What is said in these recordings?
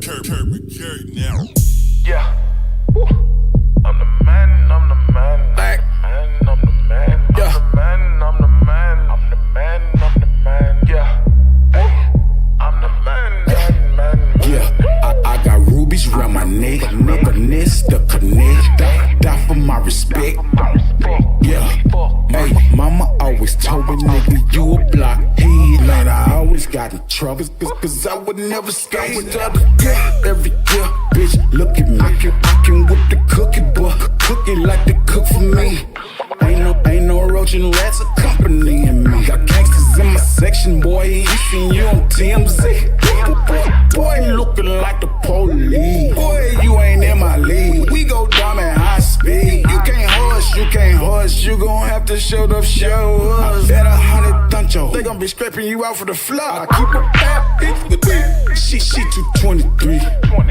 Carry now. Yeah. Woo. I'm the man, I'm the man, Back. I'm the man, Yeah. I'm the man, I'm the man, I'm the man, yeah. Hey, I'm the man. Yeah, I got rubies round my neck, finesse the connect, die for my respect. Yeah, hey, mama always told me, nigga, you a blockhead. Man, I always got in trouble, cause I would never skate with other girl. Every year, bitch, look at me, I can whip the cookie, but cookie like to cook for me. Ain't no roach and rats accompanying me. Got gangsters in my section, boy, he seen you on TMZ. Boy, looking like the police. Boy, you ain't in my league. We go dumb at high speed. You can't hush, you gon' have to show us. I bet 100 thuncho, they gon' be scraping you out for the floor. I keep a bad bitch with me. She 223.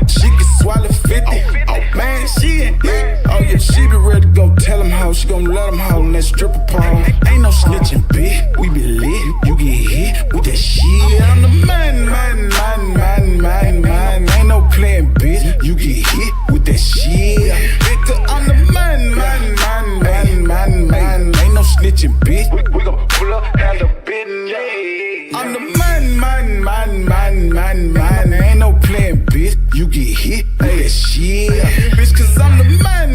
She can swallow 50. Oh man, she ain't it. Oh yeah, she be ready to go tell him how. She gon' let him howl in that stripper pole. Ain't no snitching, bitch. We be lit. You get hit with that shit. I'm the man. Ain't no playing, bitch. You get hit with that shit. Victor, I'm the man. Ain't no snitching, bitch. We gon' pull up, handle business. I'm the man. Ain't no playing, bitch. You get hit with that shit. Bitch, cause I'm the man.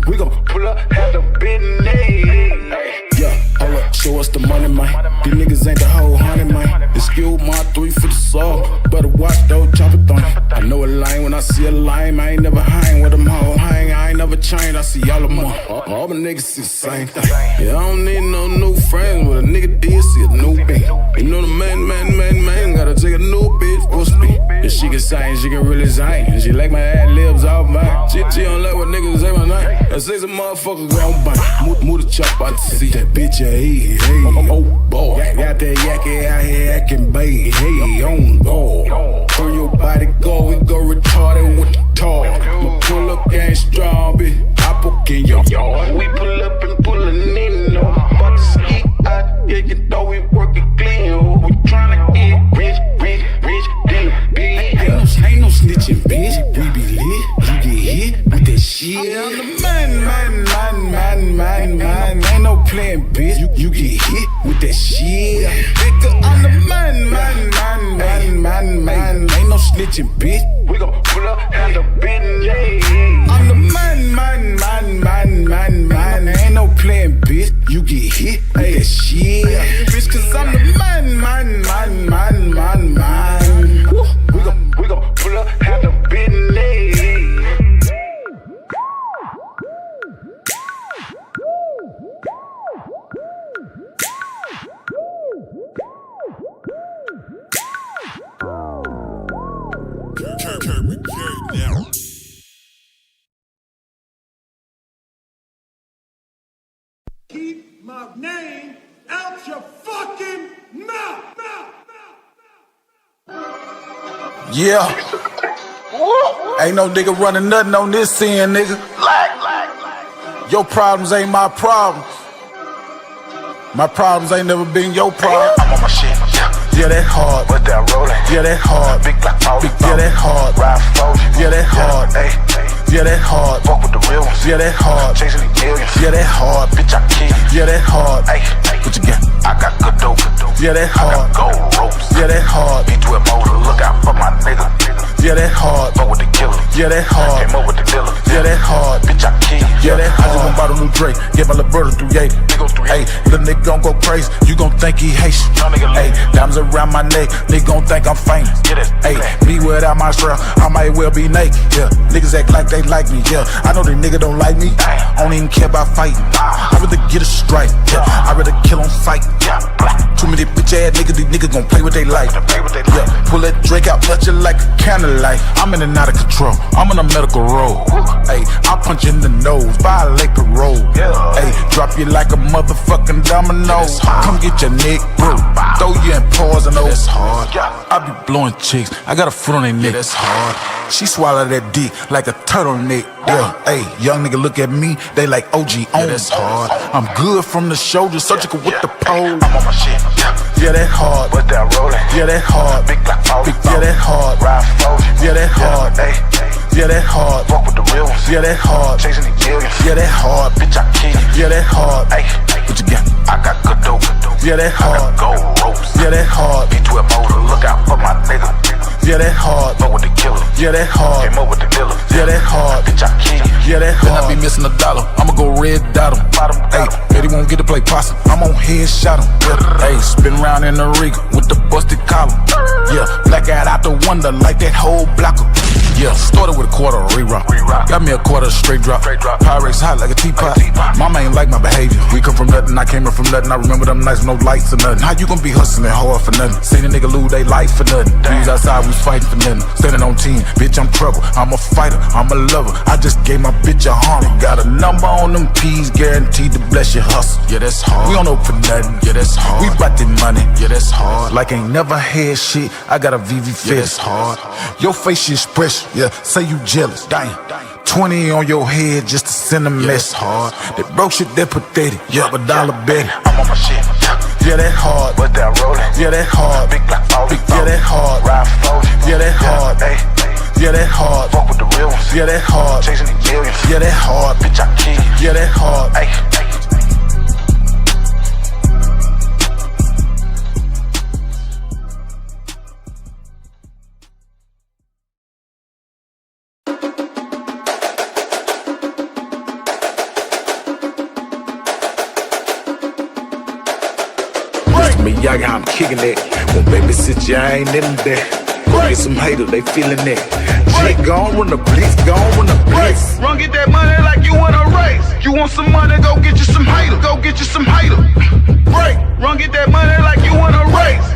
We gon' pull up, handle business. Yeah, hold up, show us the money, man. These niggas ain't the whole honey, man. Excuse my 3 for the soul. Better watch those chopper things. I know a lame when I see a lame. I ain't never hang with them hoes. I ain't never changed. I see all of them. All the niggas see the same thing. Yeah, I don't need no new friends. But a nigga did see a new bitch. You know the man. Gotta take a new bitch for speed. If she can sing, she can really sing. And she like my ad libs off mine. She don't like what niggas say my name. And say some motherfucker gon' bang. Move the chop out to see that bitch, hey. Oh boy, got that yakky out here acting baby. Hey, on guard. Turn your body go, we go retarded with the talk. My pull up gang strong, bitch. I poke in your yard. We pull up and pullin' in, no. About to ski out, yeah, you know we workin' clean. We tryna get rich, then a big. Ain't no snitching, bitch. We be lit, you get hit with that shit. I'm the man. Ain't no playing, bitch. You get hit with that shit. Nigga, I'm the man. Ain't no snitching, bitch. We gon' pull up, handle business. I'm the man. Ain't no playing, bitch. You get hit with that shit. Bitch, cause I'm the man. We gon' pull up, handle business. Carry now. Keep my name out your fucking mouth. Yeah. Ain't no nigga running nothing on this end, nigga. Your problems ain't my problems. My problems ain't never been your problem. I'm on my shit, Yeah, that hard. but that rollin'. Yeah, that hard. Big black ball. Yeah, that hard. Ride flows. Yeah, that hard. Hey, Yeah, that hard. fuck with the real ones. Yeah, that hard. Chasing the millions. Yeah, that hard. Bitch, I kill you. Yeah, that hard. Hey, What you got? I got good dope. Yeah, that I got hard. gold ropes. Yeah, that hard. B12 motor, look out for my nigga. Yeah, that hard. Fuck with the killer. Yeah, that hard. Came up with the dealer. Yeah, that hard. Bitch, I kill you. Yeah, that hard. I just gon' buy the new Drake, get my little brother through yay. Niggas through Hey, little nigga gon' go crazy, you gon' think he hates you. Young nigga Hey, lame. diamonds around my neck, nigga gon' think I'm famous. Get it. Hey, me without my strap, I might well be naked. Yeah, niggas act like they like me. Yeah, I know they nigga don't like me. I don't even care about fighting. I rather get a strike. Yeah, I rather kill on sight. Yeah, Too many bitch ass niggas, these niggas gon' play what they like. play what they Yeah, like. pull that Drake out, touch it like a candlelight. I'm in and out of control, I'm on a medical road. Hey, I punch in the nose, violate the road. Yeah. Hey, drop you like a motherfucking domino. Come get your neck broke. throw you in pause and that's hard. I be blowing chicks, I got a foot on their neck, that's hard. She swallow that dick like a turtleneck. Yeah, hey, young nigga look at me, they like OG on. That's hard. I'm good from the shoulder, surgical with the pole. I'm on my shit. Yeah, that hard. But that rolling. Yeah, that hard. Big black phone. Yeah, that hard. Ride for Yeah, that hard. Hey, yeah, that hard. fuck with the real ones. Yeah, that hard. Chasing these millions. Yeah, that hard. Bitch, I kill you. Yeah, that hard. Hey, what you got? I got good dope. Yeah, that I got hard. gold ropes. Yeah, that hard. B12 motor, look out for my nigga. Yeah, that hard. Fuck with the killer. Yeah, that hard. Came up with the dealer. Yeah, that hard. Bitch, I kill you. Yeah, that Then hard. I be missing $1. I'ma go red dot 'em. Hey, bet he won't get to play possum. I'm on headshot him. Yeah. Hey, spin around in the rig with the busted collar. Yeah, black out the window like that whole blocker. Yeah, started with a quarter of re-rock. Got me a quarter straight drop. Pyrex hot like a teapot. Mama ain't like my behavior. We come from nothing, I came in from nothing. I remember them nights, no lights or nothing. How you gon' be hustling hard for nothing? See the nigga lose they life for nothing. We was outside, we was fighting for nothing. Standing on team, bitch, I'm trouble. I'm a fighter, I'm a lover. I just gave my bitch a Honda. Got a number on them P's, guaranteed to bless your hustle. Yeah, that's hard. We don't know for nothing. Yeah, that's hard. We bout the money. Yeah, that's hard. Like ain't never had shit. I got a VV fist. Yeah, that's hard. Your facial expression, yeah, say you jealous. Damn. 20 on your head just to send a mess. Hard. That broke shit, that pathetic. Yeah, but dollar better. I'm on my shit. Yeah, that hard. But that rolling. Yeah, that hard. Big black phone. Yeah, that hard. Ride for Yeah, that hard. Hey, Yeah, that hard. fuck with the real ones. Yeah, that hard. Chasing these millions. Yeah, that hard. Bitch, I kill you. Yeah, that hard. Hey, Mr. Miyagi, I'm kicking that. Won't babysit you, I ain't in there. Go get some haters, they feeling that. Shit gone when the blitz, gone when the blitz. run get that money like you want a race. You want some money, go get you some haters. Go get you some haters. Break. Run get that money like you want a race.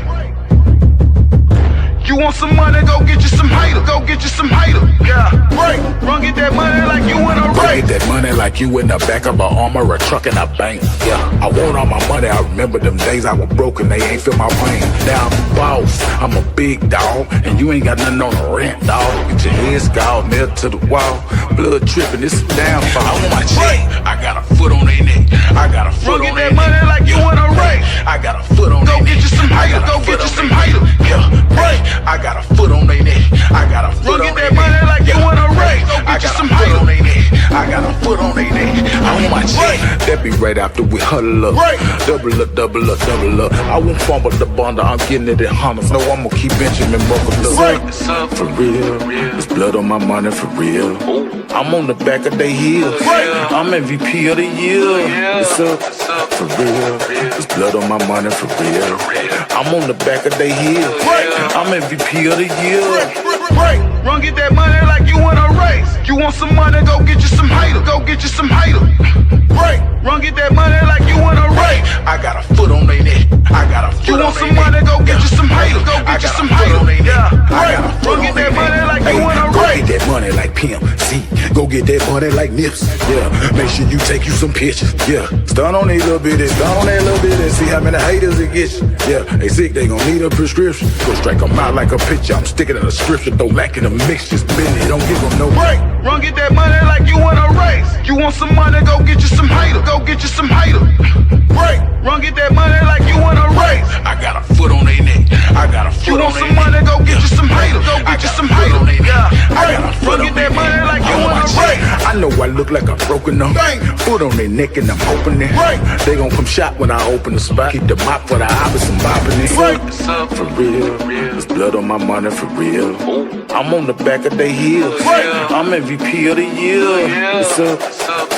You want some money, go get you some haters. Go get you some haters. Yeah. Break. Run get that money like you want a Go race. get that money like you in the back of a armor, a truck in a bank. Yeah, I want all my money. I remember them days I was broken, they ain't feel my pain. Now I'm a boss, I'm a big dog, and you ain't got nothing on the rent, dog. Get your head scald, nailed to the wall, blood dripping, it's a downfall. I want my check, I got a foot on their neck. I got a foot Run on get their that money neck. like you want a race. I got a foot on Go their get neck. you some I haters. got a Go foot get you on some their haters. neck. Yeah, Break. I got a foot on their neck. I got a foot Run on get their that money neck. like you Yeah. want a race. Go I get you got some a foot haters. on their neck. I got a foot on their neck. I want my check. That be right after we huddle up. Right. Double up, double up, double up. I won't fumble the bundle. I'm getting it in hunters. No, I'm gonna keep Benjamin buckled up. Right. For real. There's blood on my money for real. I'm on the back of their heels. Right. I'm MVP of the year. It's up. For real. There's blood on my money for real. I'm on the back of their heels. Right. I'm MVP of the year. Break. Run get that money like you want a race. You want some money, go get you some haters. Go get you some haters. Break. Run get that money like you want a race. I got a foot on their neck. I got a You foot want on some their money, neck. go get you some haters. Go I get you got some a foot haters. on their neck. Yeah. I got a foot Run on get their that money neck. like Hey, you want a go race. get that money like Pimp C. Go get that money like Nips. Yeah, make sure you take you some pictures. Yeah, stun on these little bitties, stun on that little bit and see how many haters it gets you. Yeah, they sick, they gon' need a prescription. Go strike them out like a picture. I'm sticking in a scripture, throw back in the mix, just bend it. Don't give them no Break. Run get that money like you want a race. You want some money, go get you some haters. Go get you some haters. Break. Run get that money like you want a race. I got a foot on their neck. I got a You foot on want their some neck. money, go get you some haters. Go I get you got some a foot haters. on their neck. Yeah. I got a foot Run on get their that money neck. like you I want my a check. race. I know I look like I'm broken them. Bang. Foot on their neck and I'm hoping it. Right. They gon' come shot when I open the spot. Keep the mop for the hours and bopping it. Right. For real. There's blood on my money for real. I'm on the back of their heels. Right. I'm MVP of the year. It's up.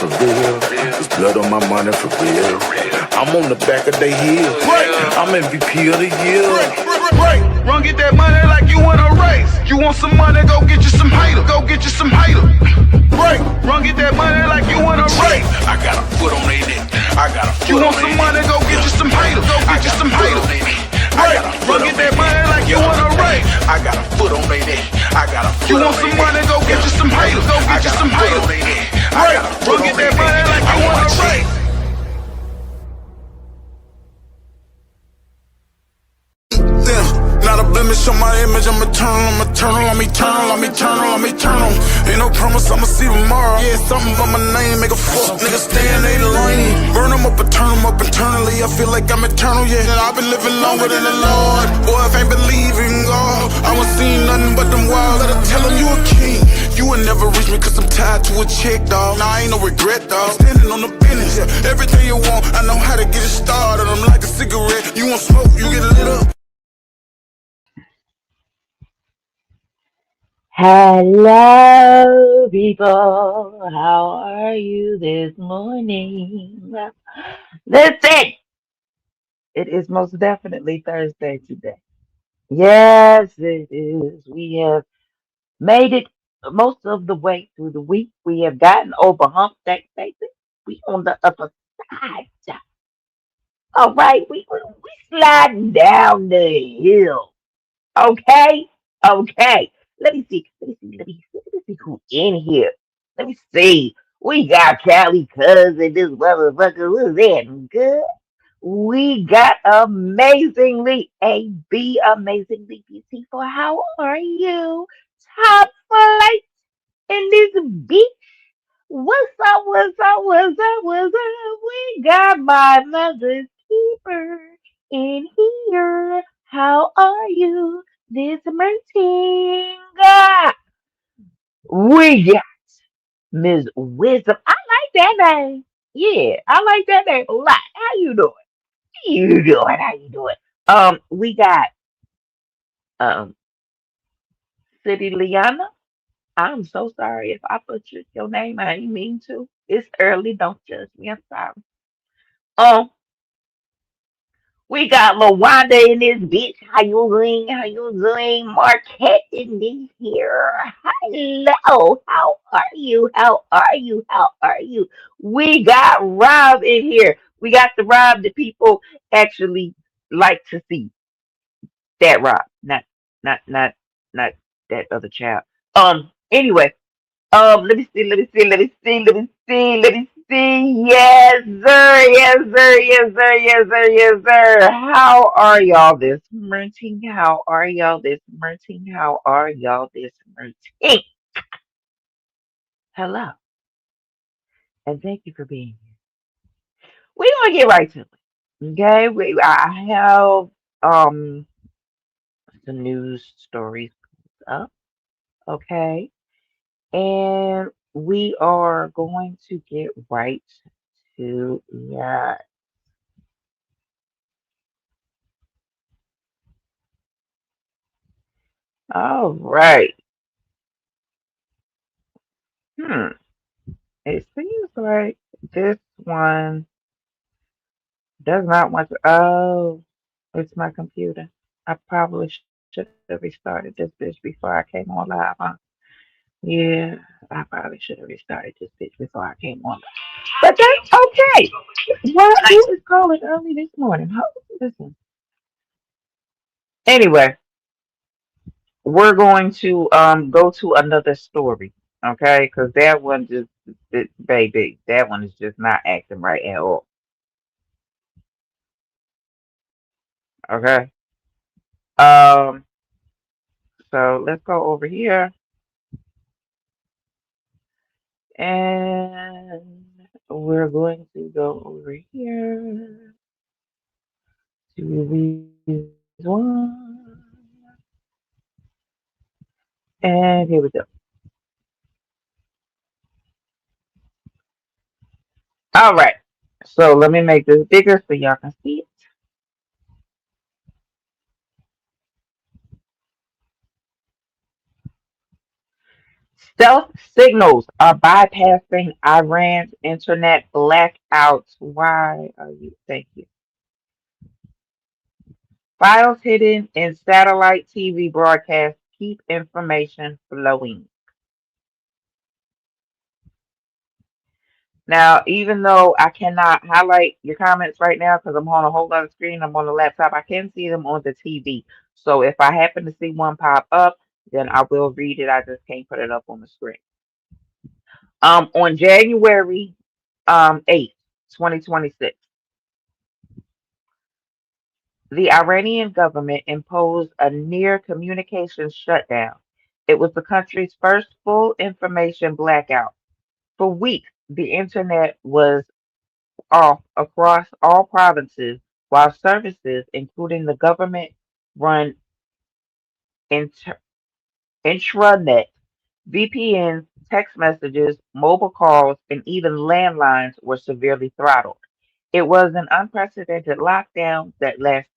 For real. There's blood on my money for real. I'm on the back of their heels. Right. I'm MVP of the year. Break. Run get that money like you want a race. You want some money, go get you some haters. Go get you some haters. Break. Run get that money like you want a race. I got a foot on their neck. I got a foot You on want their some neck. money, go get you some haters. Go I get you got some a foot haters. on their neck. I Break. got a foot Run on get their that money neck. like you want a race. I got a foot on their neck. I got a foot You on want their some neck. money, go get you some haters. Go I get you got some a foot haters. on their neck. I Break. got a Run foot get on that their money neck. like I you want want my a check. race. a blemish on my image. I'm eternal, I'm eternal, I'm eternal, I'm eternal, I'm eternal. Ain't no promise I'ma see tomorrow. Yeah, something but my name, make a fuck nigga stay in they lane. Burn them up and turn them up internally. I feel like I'm eternal, yeah. And I've been living longer than the Lord. Boy, if I ain't believing God, I won't see nothing but them wild. Let her tell him you a king. You will never reach me cause I'm tied to a chick, dog. Nah, I ain't no regret, dog. Standing on the business, yeah. Everything you want, I know how to get it started. I'm like a cigarette. You want smoke, you get lit up. Hello, people. How are you this morning? Listen, it is most definitely Thursday today. Yes, it is. We have made it most of the way through the week. We have gotten over hump day, baby. We on the upper side. All right, we sliding down the hill. Okay, okay. Let me see. Let me see who in here. Let me see. We got Callie cousin, this motherfucker. Who's that? Good. We got amazingly AB, amazingly beautiful. How are you? Top flight in this beach. What's up? What's up? What's up? What's up? We got my mother's keeper in here. How are you this morning? We got Miss Wisdom. I like that name. Yeah, I like that name a lot. How you doing? You doing? How you doing? We got um City Liana. I'm so sorry if I butchered your name. I didn't mean to. It's early. Don't judge me. I'm sorry. Um, we got Lawanda in this bitch. How you doing? How you doing? Marquette in this here. Hello. How are you? How are you? How are you? We got Rob in here. We got the Rob that people actually like to see. That Rob, not that other child. Anyway, let me see, let me see, let me see, let me see, let me see. Yes, sir, yes, sir, yes, sir, yes, sir, yes, sir. How are y'all this morning? How are y'all this morning? How are y'all this morning? Hello, and thank you for being here. We're gonna get right to it. Okay, I have some news stories up. Okay. And we are going to get right to yeah. All right. Hmm. It seems like this one does not want to. Oh, it's my computer. I probably should have restarted this bitch before I came on live, huh? Yeah, I probably should have restarted this bitch before I came on live. But that's okay. Why you was calling early this morning? Listen. Anyway, we're going to go to another story, okay? Because that one just, baby, that one is just not acting right at all, okay? Um, so let's go over here and we're going to go over here to these one, and here we go. All right. So let me make this bigger so y'all can see it. Stealth signals are bypassing Iran's internet blackouts. Why are you? Thank you. Files hidden in satellite TV broadcasts keep information flowing. Now, even though I cannot highlight your comments right now because I'm on a whole other screen, I'm on the laptop, I can see them on the TV. So if I happen to see one pop up, then I will read it. I just can't put it up on the screen. On January 8th, 2026, The Iranian government imposed a near communications shutdown. It was the country's first full information blackout. For weeks, the internet was off across all provinces, while services, including the government run inter- intranet, VPNs, text messages, mobile calls, and even landlines were severely throttled. It was an unprecedented lockdown that left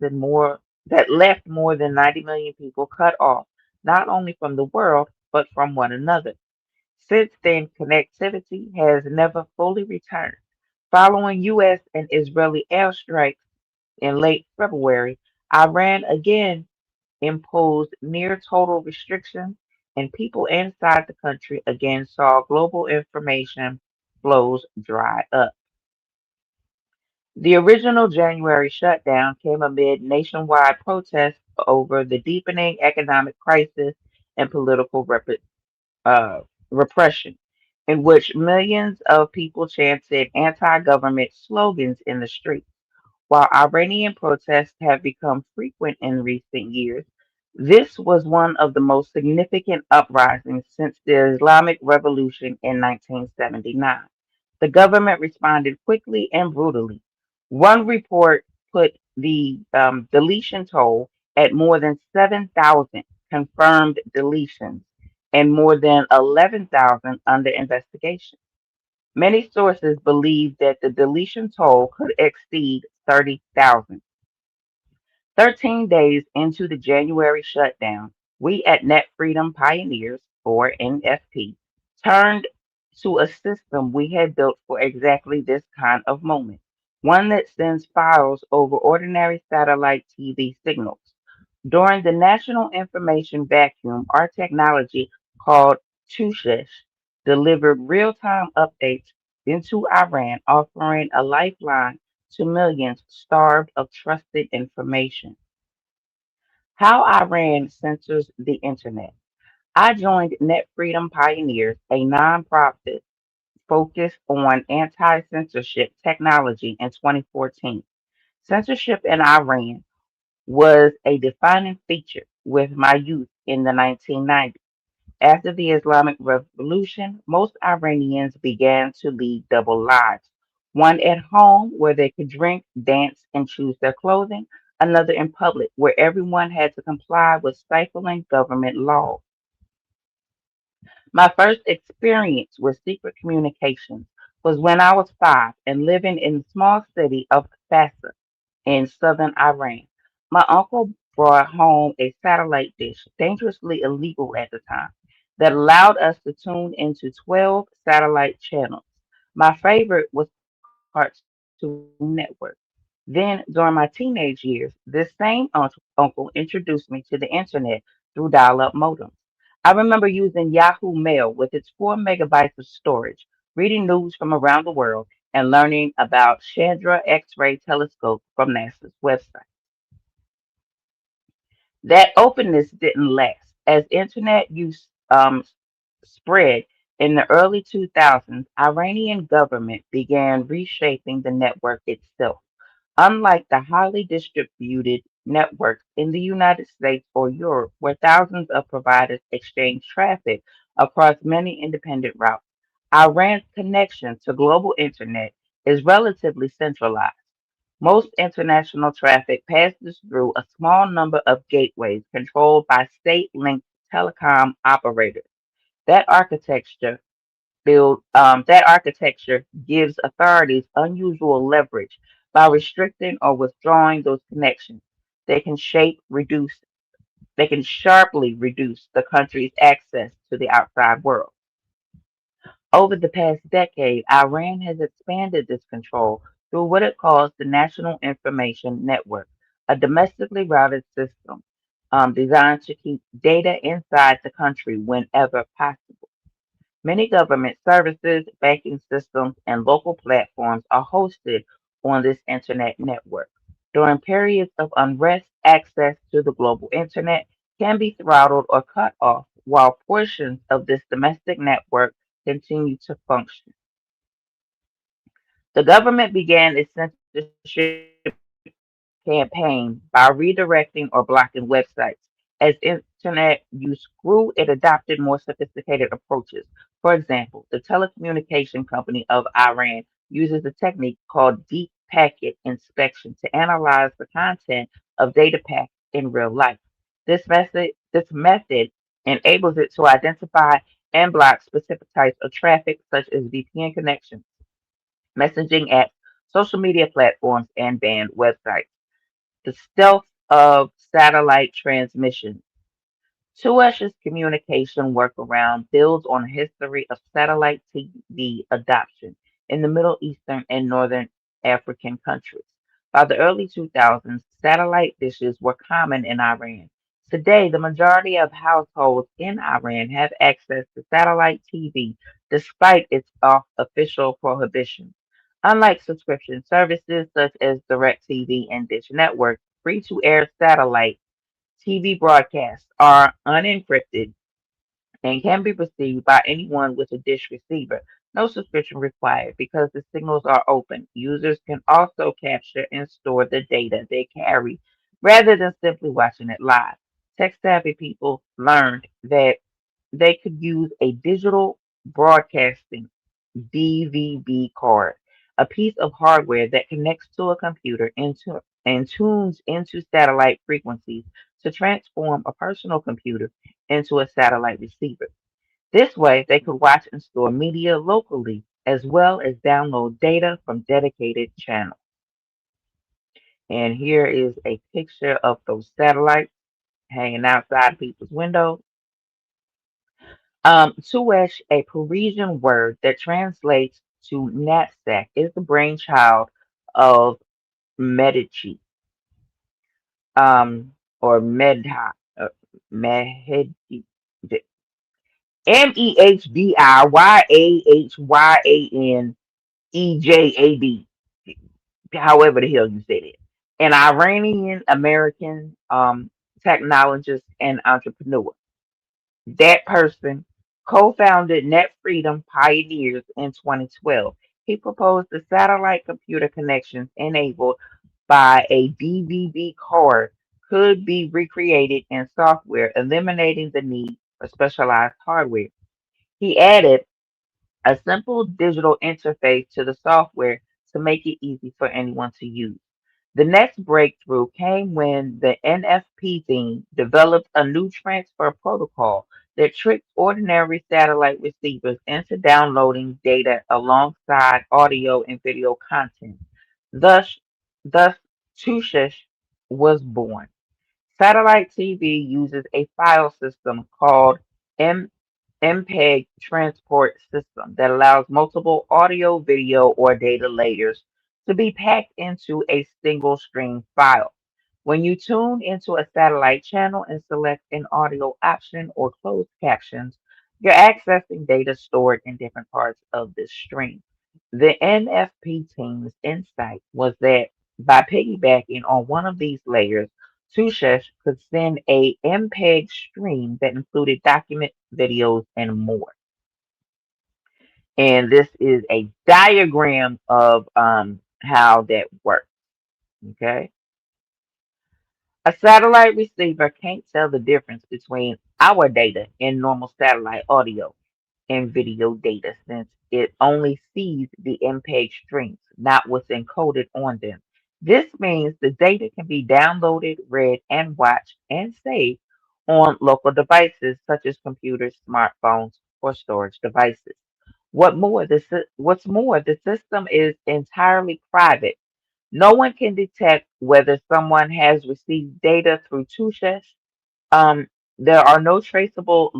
more than 90 million people cut off, not only from the world, but from one another. Since then, connectivity has never fully returned. Following U.S. and Israeli airstrikes in late February, Iran again imposed near total restrictions, and people inside the country again saw global information flows dry up. The original January shutdown came amid nationwide protests over the deepening economic crisis and political uh, repression, in which millions of people chanted anti government slogans in the streets. While Iranian protests have become frequent in recent years, this was one of the most significant uprisings since the Islamic Revolution in 1979. The government responded quickly and brutally. One report put the deletion toll at more than 7,000 confirmed deletions and more than 11,000 under investigation. Many sources believe that the deletion toll could exceed 30,000. 13 days into the January shutdown, we at Net Freedom Pioneers, or NFP, turned to a system we had built for exactly this kind of moment, one that sends files over ordinary satellite TV signals. During the national information vacuum, our technology called Tushish delivered real-time updates into Iran, offering a lifeline to millions starved of trusted information. How Iran censors the internet. I joined Net Freedom Pioneers, a nonprofit focused on anti-censorship technology in 2014. Censorship in Iran was a defining feature with my youth in the 1990s. After the Islamic Revolution, most Iranians began to lead double lives. One at home where they could drink, dance, and choose their clothing, another in public where everyone had to comply with stifling government laws. My first experience with secret communications was when I was 5 and living in the small city of Fasa in southern Iran. My uncle brought home a satellite dish, dangerously illegal at the time, that allowed us to tune into 12 satellite channels. My favorite was Cartoon Network. Then, during my teenage years, this same uncle introduced me to the internet through dial up modems. I remember using Yahoo Mail with its 4 megabytes of storage, reading news from around the world, and learning about Chandra X-ray telescope from NASA's website. That openness didn't last. As internet use spread in the early 2000s, Iranian government began reshaping the network itself. Unlike the highly distributed networks in the United States or Europe, where thousands of providers exchange traffic across many independent routes, Iran's connection to global internet is relatively centralized. Most international traffic passes through a small number of gateways controlled by state-linked telecom operators. That architecture that architecture gives authorities unusual leverage by restricting or withdrawing those connections. They can shape, reduce, they can sharply reduce the country's access to the outside world. Over the past decade, Iran has expanded this control through what it calls the National Information Network, a domestically routed system designed to keep data inside the country whenever possible. Many government services, banking systems, and local platforms are hosted on this internet network. During periods of unrest, access to the global internet can be throttled or cut off, while portions of this domestic network continue to function. The government began its censorship campaign by redirecting or blocking websites. As internet use grew, it adopted more sophisticated approaches. For example, the telecommunication company of Iran uses a technique called deep packet inspection to analyze the content of data packets in real life. This method enables it to identify and block specific types of traffic, such as VPN connections, messaging apps, social media platforms, and banned websites. The stealth of satellite transmission. Tuash's communication workaround builds on a history of satellite TV adoption in the Middle Eastern and Northern African countries. By the early 2000s, satellite dishes were common in Iran. Today, the majority of households in Iran have access to satellite TV despite its official prohibition. Unlike subscription services such as DirecTV and Dish Network, free to air satellite TV broadcasts are unencrypted and can be received by anyone with a dish receiver. No subscription required because the signals are open. Users can also capture and store the data they carry rather than simply watching it live. Tech savvy people learned that they could use a digital broadcasting DVB card, a piece of hardware that connects to a computer and tunes into satellite frequencies to transform a personal computer into a satellite receiver. This way, they could watch and store media locally as well as download data from dedicated channels. And here is a picture of those satellites hanging outside people's windows. Tuesh, a Parisian word that translates to knapsack, is the brainchild of Medici, or Medha, Mehdi, Mehdiyahyanejad, however the hell you said it, an Iranian American technologist and entrepreneur. That person co-founded Net Freedom Pioneers in 2012. He proposed the satellite computer connections enabled by a DVB card could be recreated in software, eliminating the need for specialized hardware. He added a simple digital interface to the software to make it easy for anyone to use. The next breakthrough came when the NFP team developed a new transfer protocol that tricked ordinary satellite receivers into downloading data alongside audio and video content. Thus, thus Tushish was born. Satellite TV uses a file system called M- MPEG transport system that allows multiple audio, video, or data layers to be packed into a single stream file. When you tune into a satellite channel and select an audio option or closed captions, you're accessing data stored in different parts of the stream. The NFP team's insight was that by piggybacking on one of these layers, Tushesh could send a MPEG stream that included documents, videos, and more. And this is a diagram of how that works. Okay. A satellite receiver can't tell the difference between our data and normal satellite audio and video data since it only sees the MPEG streams, not what's encoded on them. This means the data can be downloaded, read, and watched and saved on local devices such as computers, smartphones, or storage devices. What's more, the system is entirely private. No one can detect whether someone has received data through Tushesh. um, there are no traceable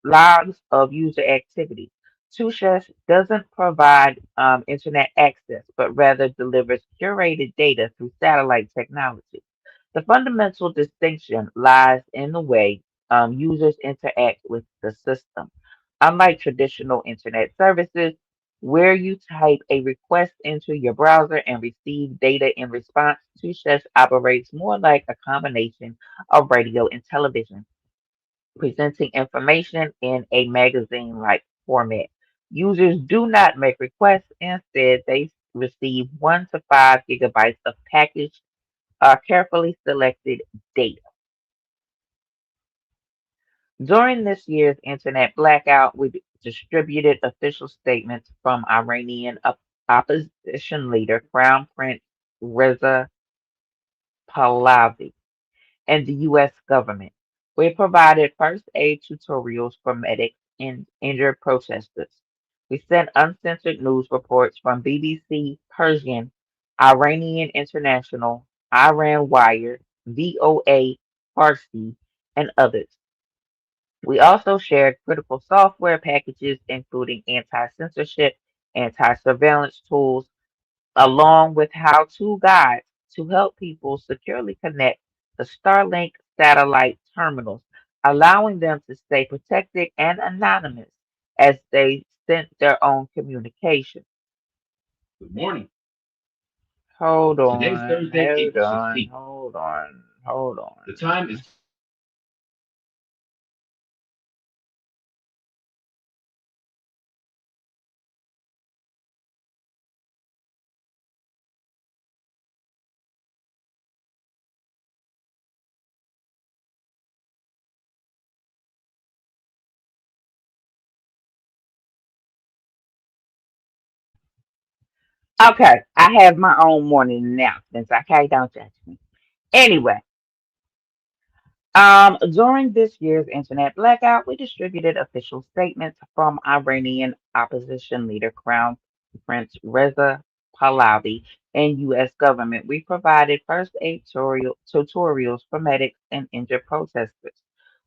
logs of user activity. Tushesh doesn't provide internet access, but rather delivers curated data through satellite technology. The fundamental distinction lies in the way users interact with the system. Unlike traditional internet services, where you type a request into your browser and receive data in response, Tushesh operates more like a combination of radio and television, presenting information in a magazine like format. Users do not make requests, instead, they receive 1 to 5 gigabytes of packaged carefully selected data. During this year's internet blackout, we distributed official statements from Iranian opposition leader Crown Prince Reza Pahlavi and the U.S. government. We provided first aid tutorials for medics and injured protesters. We sent uncensored news reports from BBC Persian, Iranian International, Iran Wire, VOA Farsi, and others. We also shared critical software packages, including anti censorship, anti surveillance tools, along with how to guides to help people securely connect the Starlink satellite terminals, allowing them to stay protected and anonymous as they sent their own communication. Good morning. Hold Today's on, Thursday, hold April on, 16th. hold on, hold The on. time is Okay, I have my own morning announcements. Okay, don't judge me. Anyway, during this year's internet blackout, we distributed official statements from Iranian opposition leader Crown Prince Reza Pahlavi and U.S. government. We provided first aid tutorials for medics and injured protesters.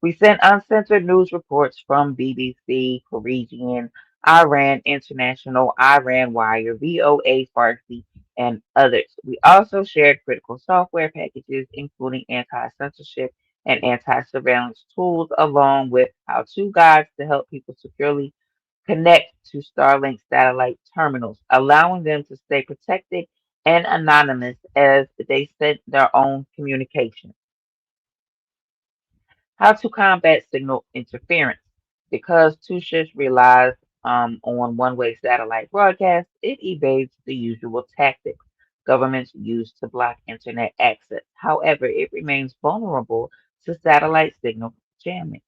We sent uncensored news reports from BBC, Parisian, Iran International, Iran Wire, VOA Farsi, and others. We also shared critical software packages, including anti-censorship and anti-surveillance tools, along with how-to guides to help people securely connect to Starlink satellite terminals, allowing them to stay protected and anonymous as they send their own communication. How to combat signal interference. Because Tushish relies on one-way satellite broadcast, it evades the usual tactics governments use to block internet access. However, it remains vulnerable to satellite signal jamming.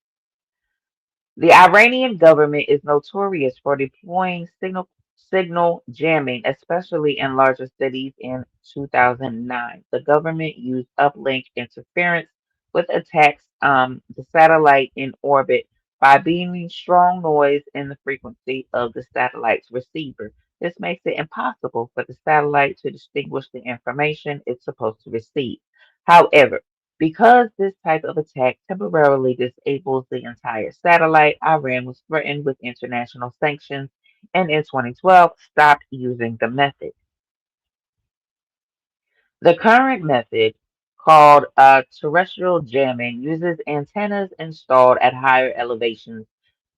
The Iranian government is notorious for deploying signal jamming, especially in larger cities. In 2009, the government used uplink interference with attacks the satellite in orbit by beaming strong noise in the frequency of the satellite's receiver. This makes it impossible for the satellite to distinguish the information it's supposed to receive. However, because this type of attack temporarily disables the entire satellite, Iran was threatened with international sanctions and in 2012 stopped using the method. The current method, called terrestrial jamming, uses antennas installed at higher elevations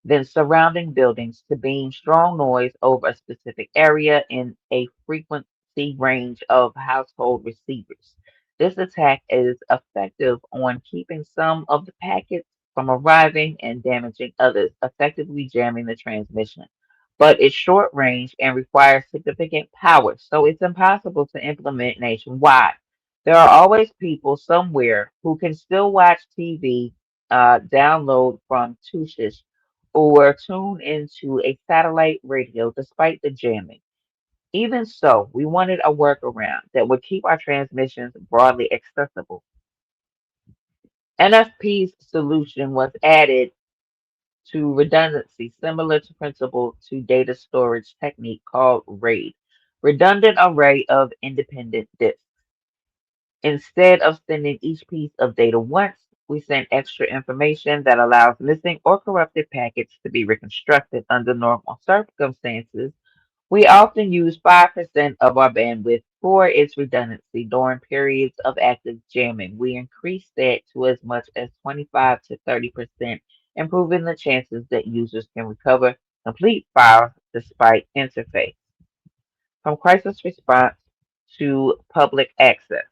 than surrounding buildings to beam strong noise over a specific area in a frequency range of household receivers. This attack is effective on keeping some of the packets from arriving and damaging others, effectively jamming the transmission. But it's short range and requires significant power, so it's impossible to implement nationwide. There are always people somewhere who can still watch TV, download from Tushish, or tune into a satellite radio despite the jamming. Even so, we wanted a workaround that would keep our transmissions broadly accessible. NFP's solution was added to redundancy, similar to principle to data storage technique called RAID, redundant array of independent disks. Instead of sending each piece of data once, we send extra information that allows missing or corrupted packets to be reconstructed under normal circumstances. We often use 5% of our bandwidth for its redundancy during periods of active jamming. We increase that to as much as 25 to 30%, improving the chances that users can recover complete files despite interface. From crisis response to public access.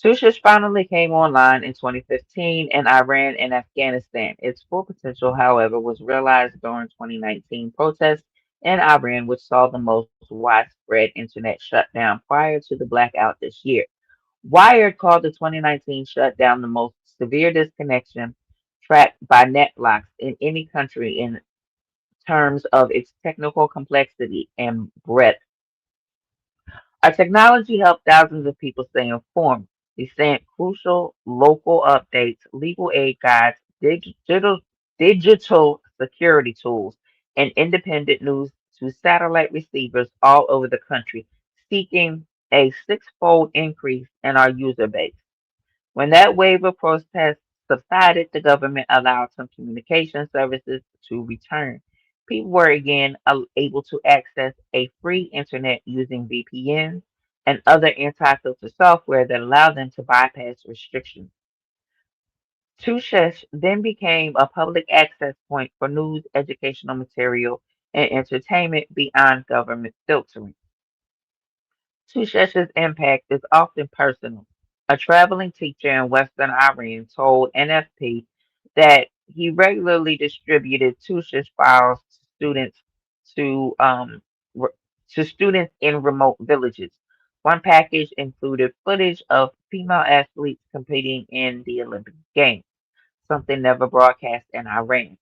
Tushish finally came online in 2015 in Iran and Afghanistan. Its full potential, however, was realized during 2019 protests in Iran, which saw the most widespread internet shutdown prior to the blackout this year. Wired called the 2019 shutdown the most severe disconnection tracked by NetBlocks in any country in terms of its technical complexity and breadth. Our technology helped thousands of people stay informed. We sent crucial local updates, legal aid guides, digital security tools, and independent news to satellite receivers all over the country, seeking a six-fold increase in our user base. When that wave of protests subsided, the government allowed some communication services to return. People were again able to access a free internet using VPNs and other anti filter software that allowed them to bypass restrictions. Tushesh then became a public access point for news, educational material, and entertainment beyond government filtering. Tushesh's impact is often personal. A traveling teacher in Western Iran told NFP that he regularly distributed Tushesh files to re- students in remote villages. One package included footage of female athletes competing in the Olympic Games, something never broadcast in Iran.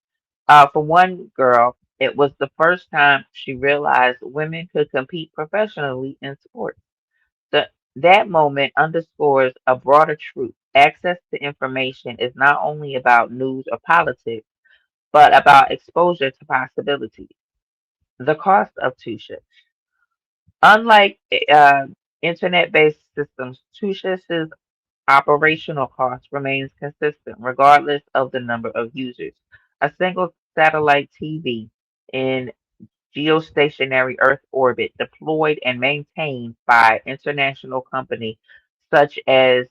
For one girl, it was the first time she realized women could compete professionally in sports. That moment underscores a broader truth. Access to information is not only about news or politics, but about exposure to possibilities. The cost of Tusha. Unlike uh, internet-based systems, Tusha's operational cost remains consistent regardless of the number of users. A single satellite TV in geostationary Earth orbit deployed and maintained by international companies such as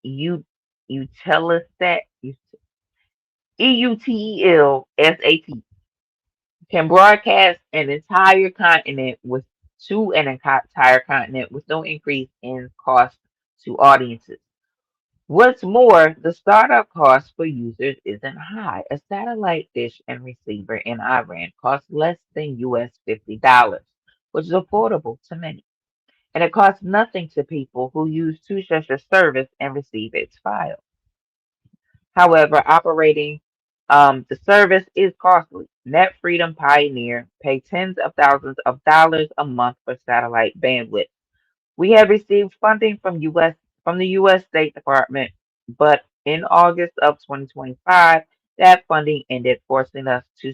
U- Utelesat, EUTELSAT, can broadcast an entire continent with to an entire continent with no increase in cost to audiences. What's more, the startup cost for users isn't high. A satellite dish and receiver in Iran costs less than US $50, which is affordable to many. And it costs nothing to people who use Tushesha service and receive its files. However, operating the service is costly. Net Freedom Pioneer pay tens of thousands of dollars a month for satellite bandwidth. We have received funding from the U.S. State Department, but in August of 2025, that funding ended, forcing us to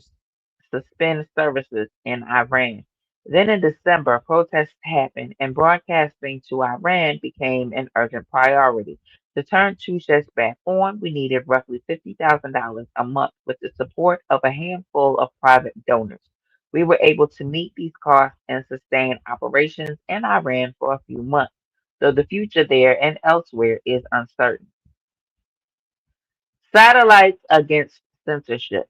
suspend services in Iran. Then in December, protests happened, and broadcasting to Iran became an urgent priority. To turn Tushes back on, we needed roughly $50,000 a month with the support of a handful of private donors. We were able to meet these costs and sustain operations in Iran for a few months, though the future there and elsewhere is uncertain. Satellites against censorship.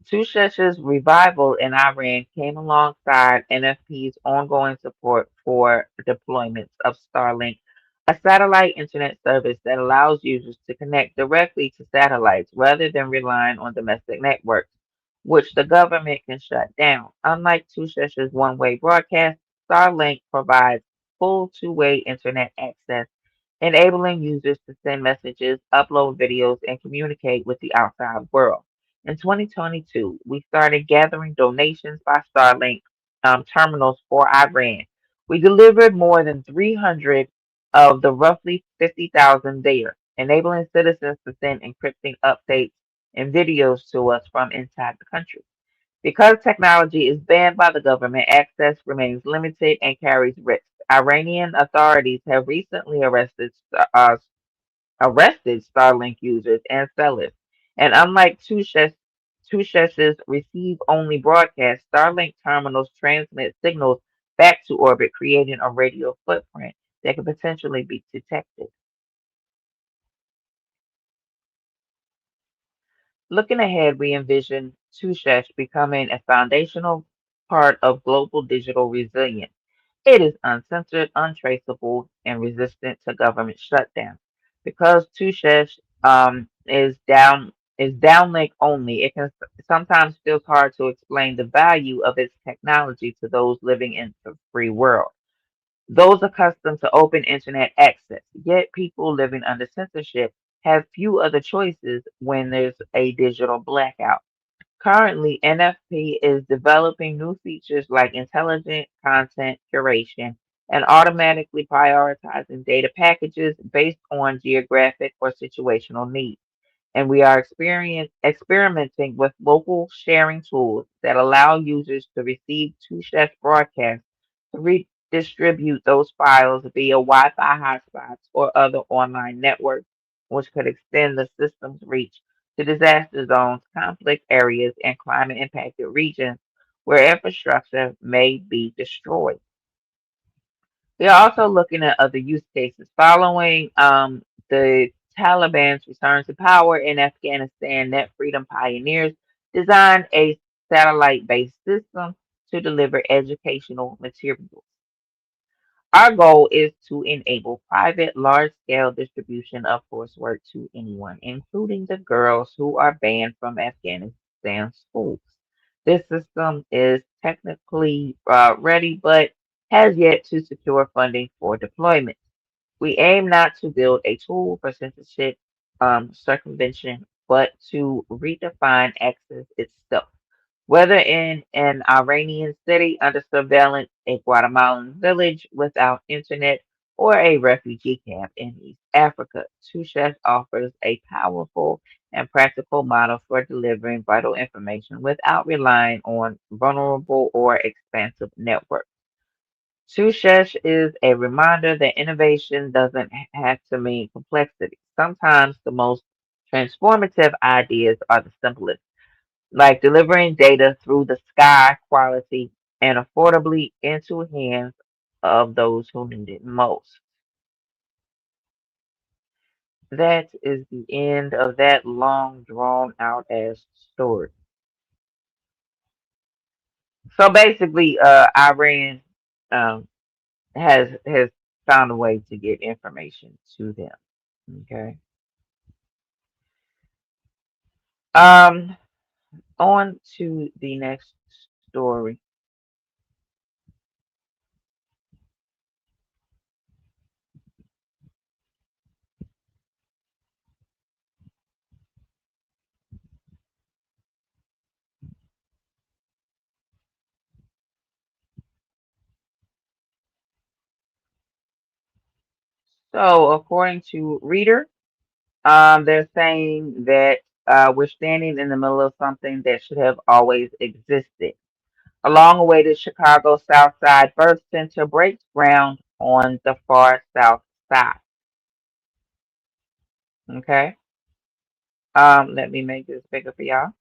Tushesh's revival in Iran came alongside NFP's ongoing support for deployments of Starlink, a satellite internet service that allows users to connect directly to satellites rather than relying on domestic networks, which the government can shut down. Unlike Tushesh's one-way broadcast, Starlink provides full two-way internet access, enabling users to send messages, upload videos, and communicate with the outside world. In 2022, we started gathering donations by Starlink terminals for Iran. We delivered more than 300 of the roughly 50,000 there, enabling citizens to send encrypting updates and videos to us from inside the country. Because technology is banned by the government, access remains limited and carries risks. Iranian authorities have recently arrested Starlink users and sellers. And unlike Tushesh's receive-only broadcast, Starlink terminals transmit signals back to orbit, creating a radio footprint that could potentially be detected. Looking ahead, we envision Tushesh becoming a foundational part of global digital resilience. It is uncensored, untraceable, and resistant to government shutdown. Because Tushesh is downlink only, it can sometimes feels hard to explain the value of its technology to those living in the free world. those accustomed to open internet access. Yet people living under censorship have few other choices when there's a digital blackout. Currently, NFP is developing new features like intelligent content curation and automatically prioritizing data packages based on geographic or situational needs. And we are experimenting with local sharing tools that allow users to receive two chefs broadcasts to redistribute those files via Wi-Fi hotspots or other online networks, which could extend the system's reach to disaster zones, conflict areas, and climate impacted regions where infrastructure may be destroyed. We are also looking at other use cases. Following the Taliban's return to power in Afghanistan, Net Freedom pioneers designed a satellite based system to deliver educational materials. Our goal is to enable private, large scale distribution of coursework to anyone, including the girls who are banned from Afghanistan schools. This system is technically ready, but has yet to secure funding for deployment. We aim not to build a tool for censorship circumvention, but to redefine access itself. Whether in an Iranian city under surveillance, a Guatemalan village without internet, or a refugee camp in East Africa, Tusheth offers a powerful and practical model for delivering vital information without relying on vulnerable or expansive networks. Tusheth is a reminder that innovation doesn't have to mean complexity. Sometimes the most transformative ideas are the simplest, like delivering data through the sky quality and affordably into hands of those who need it most. That is the end of that long, drawn out ass story. So basically, Iran um, has found a way to get information to them. Okay. Um, on to the next story. So according to Reader, they're saying that we're standing in the middle of something that should have always existed. A long-awaited Chicago South Side Birth Center breaks ground on the far south side. Okay. Let me make this bigger for y'all.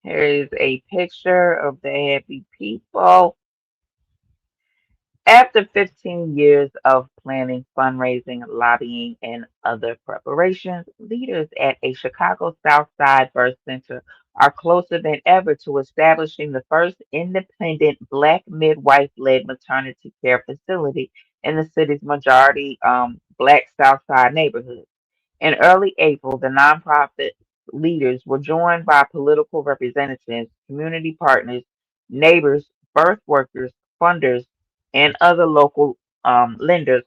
Here is a picture of the happy people. After 15 years of planning, fundraising, lobbying, and other preparations, leaders at a Chicago Southside Birth Center are closer than ever to establishing the first independent Black midwife-led maternity care facility in the city's majority Black Southside neighborhood. In early April, the nonprofit leaders were joined by political representatives, community partners, neighbors, birth workers, funders, and other local lenders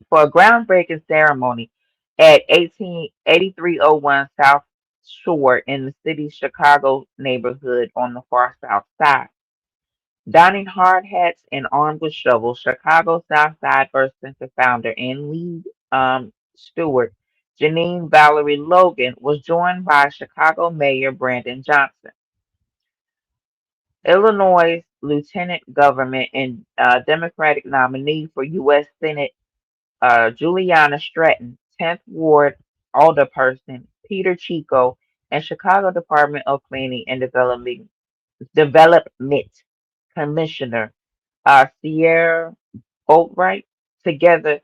for a groundbreaking ceremony at 8301 South Shore in the city's Chicago neighborhood on the far south side. Donning hard hats and armed with shovels, Chicago Southside Birth Center founder and lead steward Janine Valerie Logan was joined by Chicago Mayor Brandon Johnson, Illinois Lieutenant Governor and Democratic nominee for U.S. Senate Juliana Stratton, 10th Ward Alderperson Peter Chico, and Chicago Department of Planning and Development Commissioner Sierra Boatwright. Together,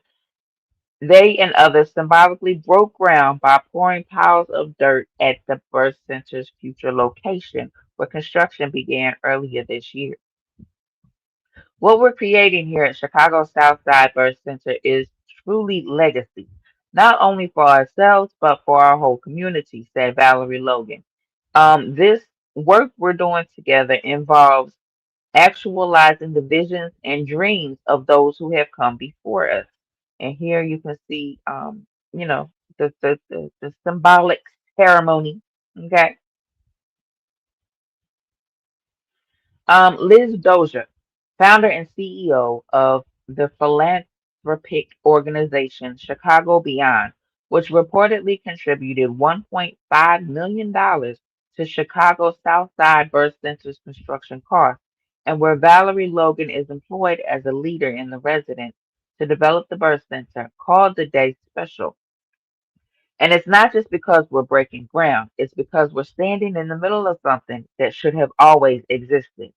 they and others symbolically broke ground by pouring piles of dirt at the birth center's future location, where construction began earlier this year. What we're creating here at Chicago Southside Birth Center is truly legacy, not only for ourselves, but for our whole community, said Valerie Logan. This work we're doing together involves actualizing the visions and dreams of those who have come before us. And here you can see, you know, the symbolic ceremony. Okay. Liz Dozier, founder and CEO of the philanthropic organization Chicago Beyond, which reportedly contributed $1.5 million to Chicago Southside Birth Center's construction costs, and where Valerie Logan is employed as a leader in the residence to develop the birth center, called the day special. And it's not just because we're breaking ground, it's because we're standing in the middle of something that should have always existed.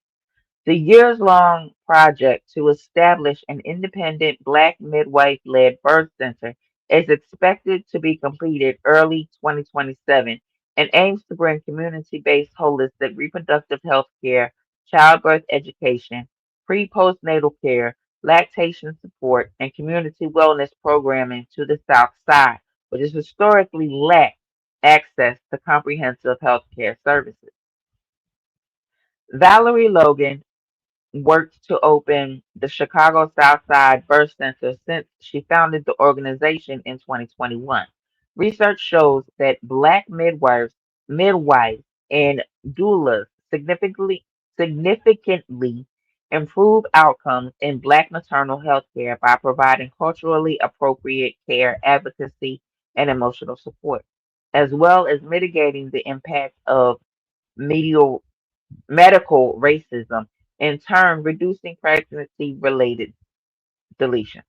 The years long project to establish an independent Black midwife led birth center is expected to be completed early 2027 and aims to bring community based holistic reproductive health care, childbirth education, pre postnatal care, lactation support, and community wellness programming to the South Side, which has historically lacked access to comprehensive health care services. Valerie Logan worked to open the Chicago Southside Birth Center since she founded the organization in 2021. Research shows that Black midwives, and doulas significantly improve outcomes in Black maternal health care by providing culturally appropriate care, advocacy, and emotional support, as well as mitigating the impact of medial medical racism, in turn reducing pregnancy related deletion.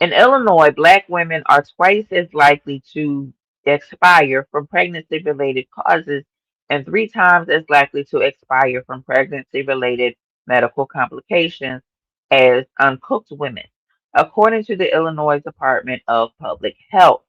In Illinois, Black women are twice as likely to expire from pregnancy related causes and three times as likely to expire from pregnancy related medical complications as uncooked women, according to the Illinois Department of Public Health.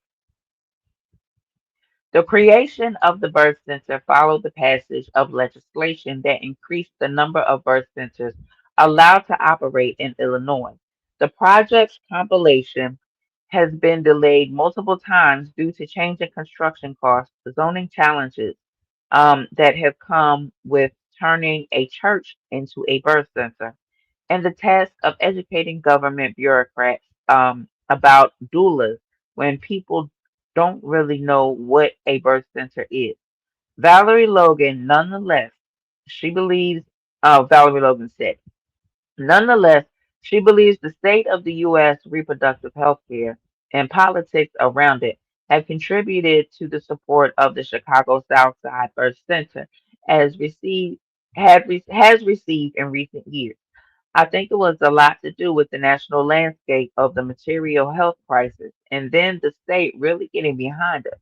The creation of the birth center followed the passage of legislation that increased the number of birth centers allowed to operate in Illinois. The project's compilation has been delayed multiple times due to changing construction costs, zoning challenges that have come with turning a church into a birth center, and the task of educating government bureaucrats about doulas when people don't really know what a birth center is. Valerie Logan, nonetheless, she believes, Valerie Logan said, nonetheless, she believes the state of the U.S. reproductive health care and politics around it have contributed to the support of the Chicago Southside Birth Center as received has received in recent years. I think it was a lot to do with the national landscape of the material health crisis and then the state really getting behind us.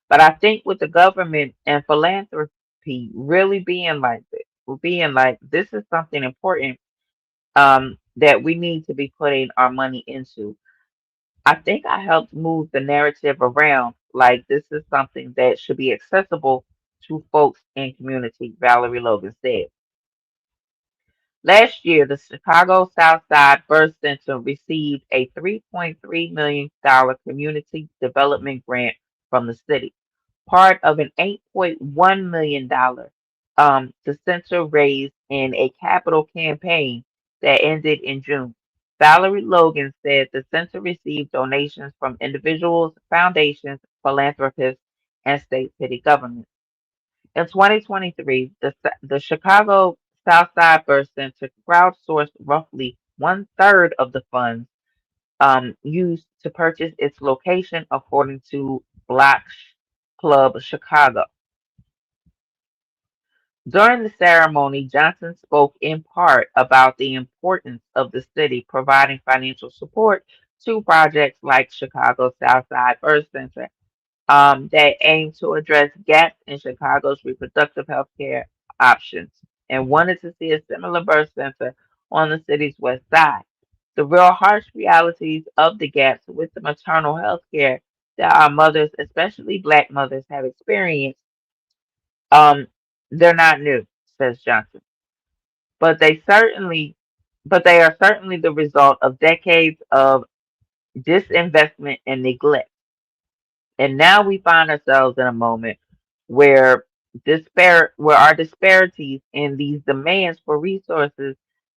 But I think with the government and philanthropy really being like this is something important that we need to be putting our money into. I think I helped move the narrative around like this is something that should be accessible to folks in community, Valerie Logan said. Last year, the Chicago Southside Birth Center received a $3.3 million community development grant from the city, part of an $8.1 million the center raised in a capital campaign that ended in June. Valerie Logan said the center received donations from individuals, foundations, philanthropists, and state city governments. In 2023, the Chicago Southside Birth Center crowdsourced roughly one third of the funds used to purchase its location, according to Block Club Chicago. During the ceremony, Johnson spoke in part about the importance of the city providing financial support to projects like Chicago Southside Birth Center that aim to address gaps in Chicago's reproductive health care options and wanted to see a similar birth center on the city's west side. The real harsh realities of the gaps with the maternal health care that our mothers, especially Black mothers, have experienced, um, they're not new, says Johnson, but they are certainly the result of decades of disinvestment and neglect. And now we find ourselves in a moment where where our disparities in these demands for resources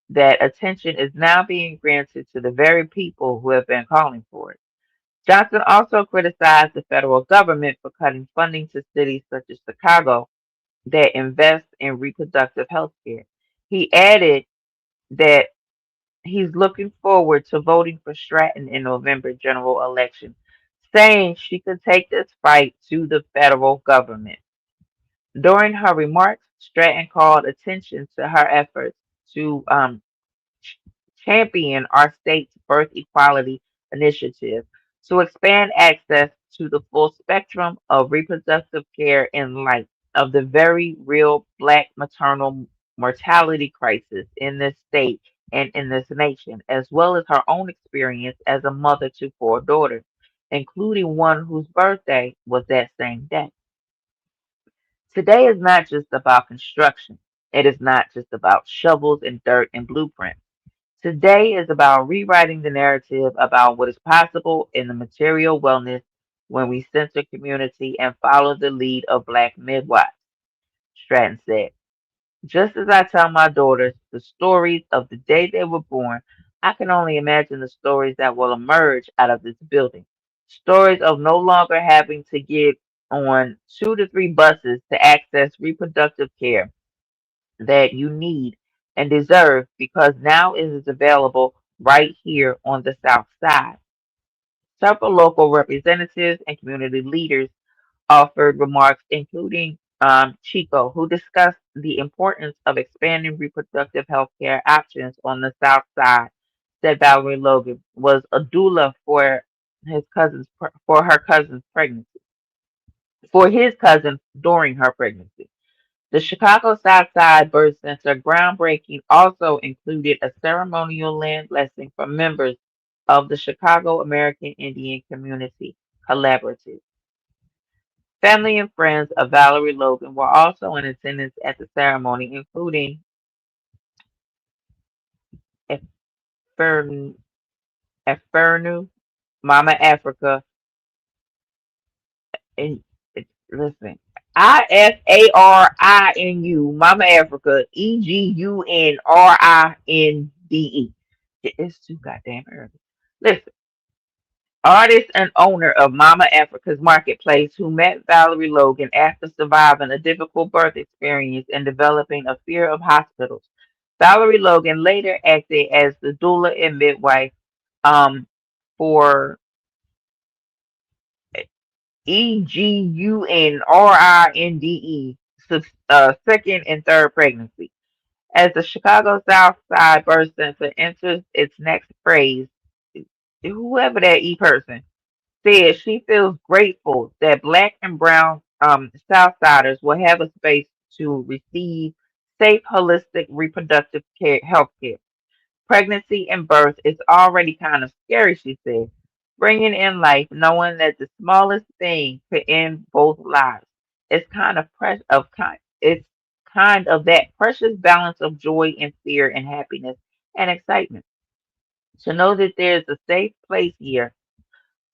that attention is now being granted to the very people who have been calling for it. Johnson also criticized the federal government for cutting funding to cities such as Chicago that invest in reproductive health care. He added that he's looking forward to voting for Stratton in November general election, saying she could take this fight to the federal government. During her remarks, Stratton called attention to her efforts to ch- champion our state's birth equality initiative to expand access to the full spectrum of reproductive care in light of the very real Black maternal mortality crisis in this state and in this nation, as well as her own experience as a mother to four daughters, including one whose birthday was that same day. Today is not just about construction. It is not just about shovels and dirt and blueprints. Today is about rewriting the narrative about what is possible in the material wellness when we center community and follow the lead of Black midwives, Stratton said. Just as I tell my daughters the stories of the day they were born, I can only imagine the stories that will emerge out of this building. Stories of no longer having to get on 2 to 3 buses to access reproductive care that you need and deserve because now it is available right here on the South Side. Several local representatives and community leaders offered remarks, including Chico, who discussed the importance of expanding reproductive health care options on the South Side. Said Valerie Logan was a doula for her cousin's pregnancy, for his cousin during her pregnancy. The Chicago Southside Birth Center groundbreaking also included a ceremonial land blessing for members of the Chicago American Indian Community Collaborative. Family and friends of Valerie Logan were also in attendance at the ceremony, including Efernu, Efernu Mama Africa, and listen, IFARINU, Mama Africa, EGUNRINDE. It's too goddamn early. Listen, artist and owner of Mama Africa's Marketplace, who met Valerie Logan after surviving a difficult birth experience and developing a fear of hospitals. Valerie Logan later acted as the doula and midwife um, for EGUNRINDE second and third pregnancy. As the Chicago South Side Birth Center enters its next phase, whoever that E person said she feels grateful that Black and Brown Southsiders will have a space to receive safe, holistic reproductive care, health care. Pregnancy and birth is already kind of scary, she said. Bringing in life, knowing that the smallest thing could end both lives. It's kind of that precious balance of joy and fear and happiness and excitement. To know that there's a safe place here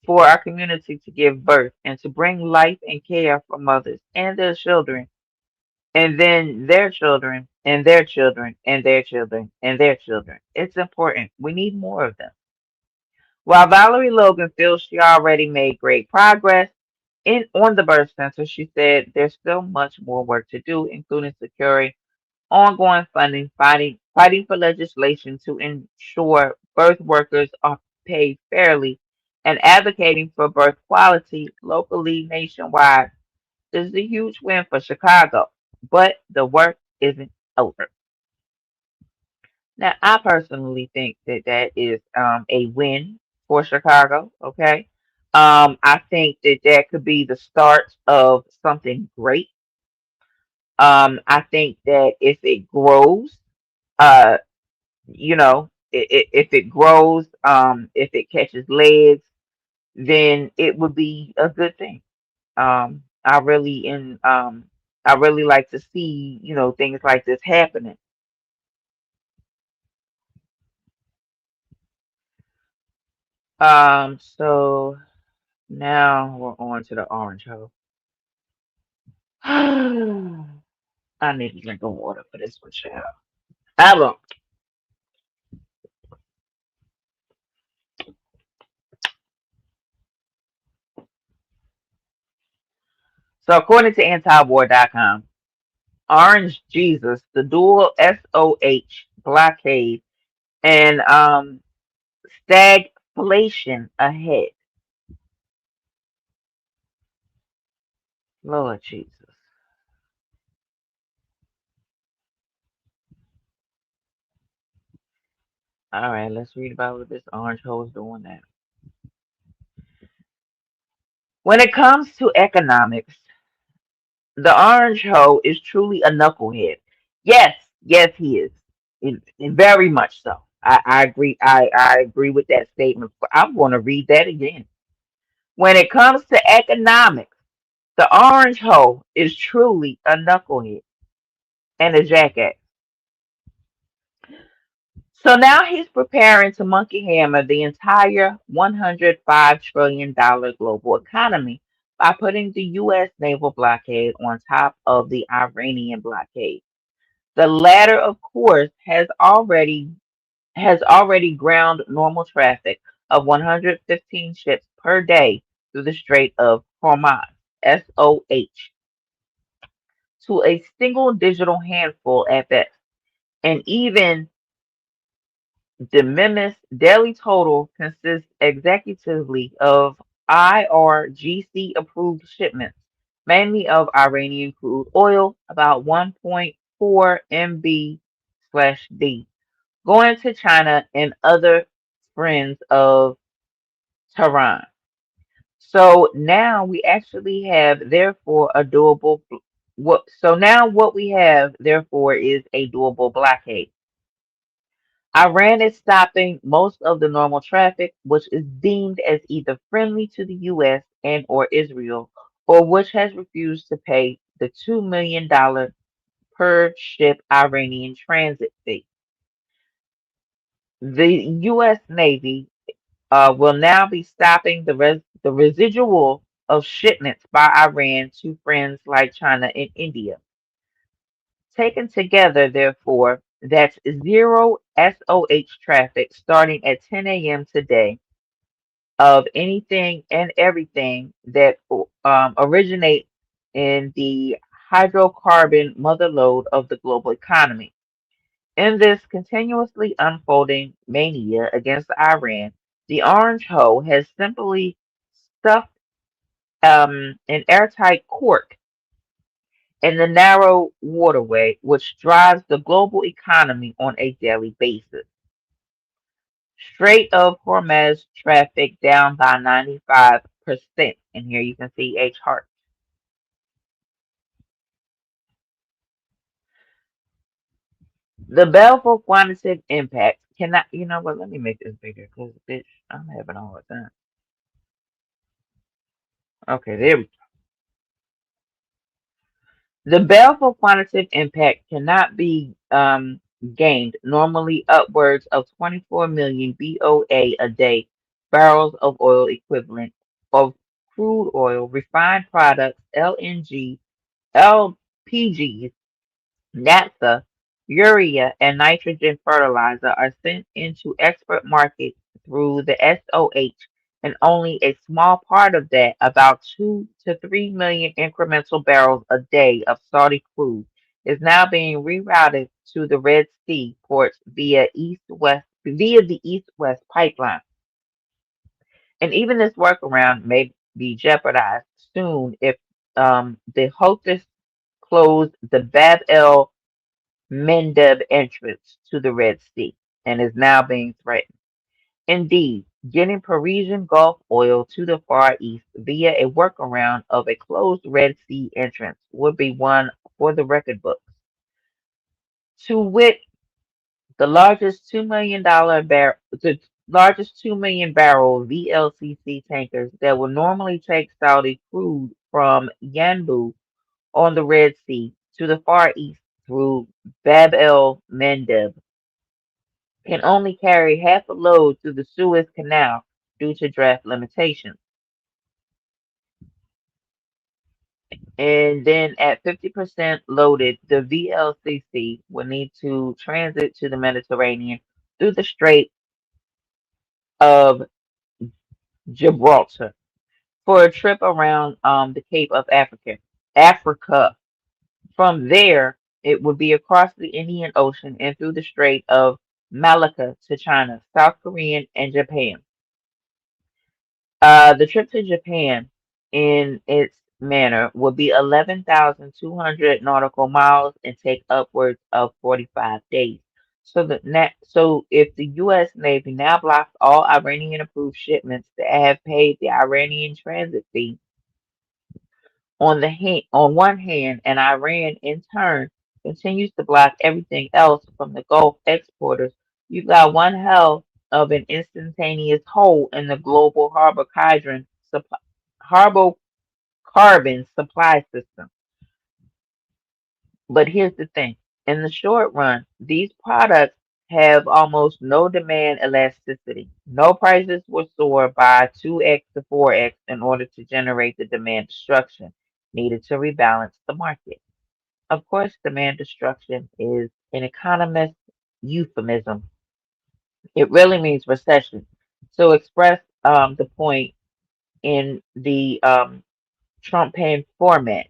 for our community to give birth and to bring life and care for mothers and their children, and then their children, and their children, and their children, and their children. It's important. We need more of them. While Valerie Logan feels she already made great progress on the birth center, she said there's still much more work to do, including securing ongoing funding, fighting for legislation to ensure birth workers are paid fairly, and advocating for birth quality locally nationwide. This is a huge win for Chicago, but the work isn't over. Now, I personally think that that is a win for Chicago. Okay, I think that that could be the start of something great. I think that if it grows, uh, if it grows, if it catches legs, then it would be a good thing. I really I really like to see things like this happening. So now we're on to the orange hoe. I need to drink of water for this one, child. I will. So according to antiwar.com, Orange Jesus, the dual SOH blockade, and stagflation ahead. Lord Jesus. All right, let's read about what this orange hoe is doing now. When it comes to economics, the orange hoe is truly a knucklehead. Yes, yes, he is. Very much so. I agree. I agree with that statement. But I'm going to read that again. When it comes to economics, the orange hoe is truly a knucklehead and a jackass. So now he's preparing to monkey hammer the entire $105 trillion global economy by putting the U.S. naval blockade on top of the Iranian blockade. The latter, of course, has already ground normal traffic of 115 ships per day through the Strait of Hormuz (SOH) to a single digital handful at best, and even the Memis daily total consists executively of IRGC approved shipments, mainly of Iranian crude oil, about 1.4 MB/d, going to China and other friends of Tehran. So now we actually have, therefore, a doable. What we have, therefore, is a doable blockade. Iran is stopping most of the normal traffic, which is deemed as either friendly to the U.S. and or Israel, or which has refused to pay the $2 million per ship Iranian transit fee. The U.S. Navy will now be stopping the residual of shipments by Iran to friends like China and India. Taken together, therefore, that's zero SOH traffic starting at 10 a.m. today of anything and everything that originate in the hydrocarbon mother lode of the global economy. In this continuously unfolding mania against Iran, the orange hoe has simply stuffed an airtight cork in the narrow waterway which drives the global economy on a daily basis. Strait of Hormuz traffic down by 95%. And here you can see a chart. The Balfour quantitative impact cannot, you know what, let me make this bigger because, bitch, I'm having a hard time. Okay, there we go. The Balfour quantitative impact cannot be gained, normally upwards of 24 million BOA a day, barrels of oil equivalent of crude oil, refined products, LNG, LPGs, naphtha, urea, and nitrogen fertilizer are sent into export markets through the SOH, and only a small part of that, about 2 to 3 million incremental barrels a day of Saudi crude, is now being rerouted to the Red Sea ports via the East-West pipeline. And even this workaround may be jeopardized soon if the Houthis close the Bab el Mendeb entrance to the Red Sea and is now being threatened. Indeed, getting Parisian Gulf oil to the Far East via a workaround of a closed Red Sea entrance would be one for the record books. To wit, the largest the largest 2 million barrel VLCC tankers that will normally take Saudi crude from Yanbu on the Red Sea to the Far East through Bab el Mandeb can only carry half a load through the Suez Canal due to draft limitations. And then at 50% loaded, the VLCC will need to transit to the Mediterranean through the Strait of Gibraltar for a trip around the Cape of Africa. Africa. From there, it would be across the Indian Ocean and through the Strait of Malacca to China, South Korea, and Japan. The trip to Japan in its manner would be 11,200 nautical miles and take upwards of 45 days. So if the U.S. Navy now blocks all Iranian-approved shipments that have paid the Iranian transit fee on one hand, and Iran in turn continues to block everything else from the Gulf exporters, you've got one hell of an instantaneous hole in the global hydrocarbon supply system. But here's the thing. In the short run, these products have almost no demand elasticity. No prices will soar by 2x to 4x in order to generate the demand destruction needed to rebalance the market. Of course, demand destruction is an economist's euphemism. It really means recession. So express the point in the Trumpian format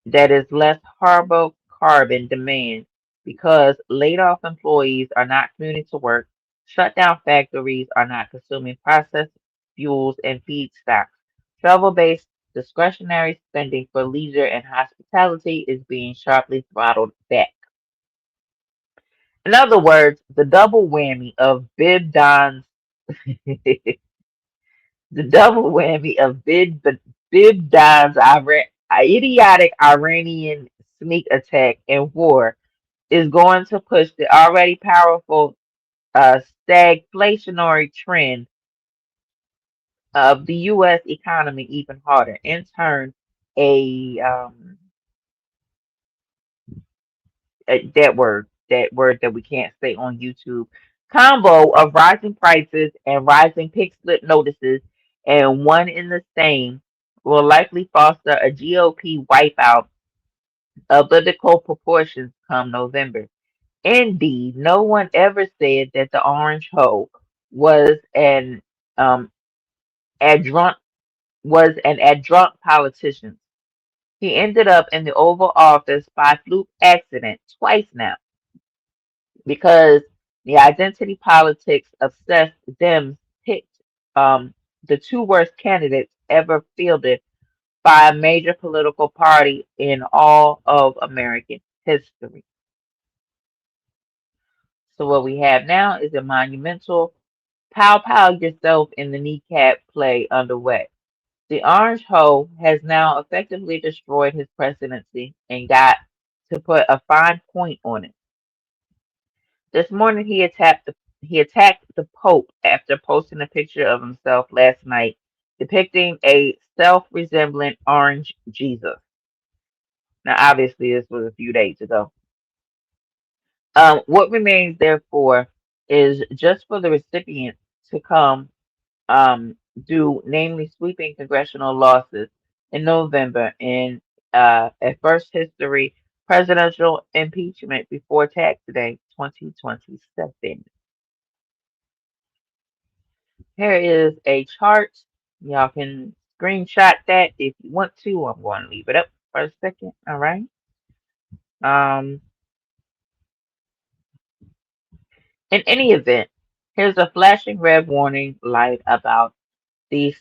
that is less carbon demand because laid off employees are not commuting to work, shut down factories are not consuming processed fuels and feedstocks. Travel based discretionary spending for leisure and hospitality is being sharply throttled back. In other words, the double whammy of Bib Don's the double whammy of Bib Don's idiotic Iranian sneak attack and war is going to push the already powerful stagflationary trend of the U.S. economy even harder. In turn, a that word that we can't say on YouTube, combo of rising prices and rising pig split notices, and one in the same will likely foster a GOP wipeout of political proportions come November. Indeed, no one ever said that the Orange Hoe was an um adjunct an adjunct politician. He ended up in the Oval Office by fluke accident twice now because the identity politics obsessed Dems picked the two worst candidates ever fielded by a major political party in all of American history. So what we have now is a monumental pow pow yourself in the kneecap play underway. The Orange Hoe has now effectively destroyed his presidency and got to put a fine point on it. This morning he attacked the Pope after posting a picture of himself last night depicting a self-resembling orange Jesus. Now obviously this was a few days ago. What remains therefore is just for the recipient to come do, namely sweeping congressional losses in November in a first history presidential impeachment before tax day 2027. Here is a chart. Y'all can screenshot that if you want to. I'm going to leave it up for a second. All right. Um, in any event, here's a flashing red warning light about the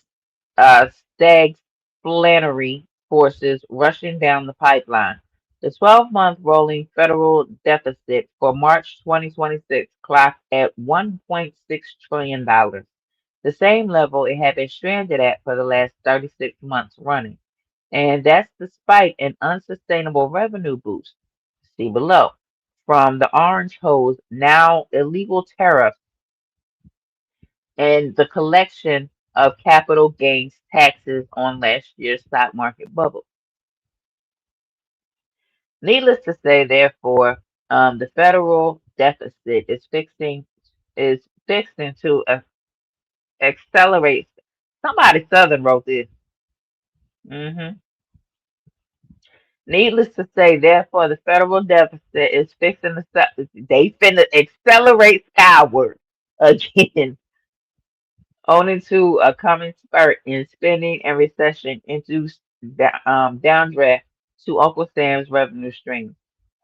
Stag's Flannery forces rushing down the pipeline. The 12-month rolling federal deficit for March 2026 clocked at $1.6 trillion, the same level it had been stranded at for the last 36 months running. And that's despite an unsustainable revenue boost. See below. From the orange hose, now illegal tariffs and the collection of capital gains taxes on last year's stock market bubble. Needless to say, therefore, the federal deficit is fixing to accelerate. Somebody Southern wrote this. hmm Needless to say, therefore, the federal deficit is fixing to they finna accelerate skyward again, owing to a coming spurt in spending and recession induced downdraft to Uncle Sam's revenue stream.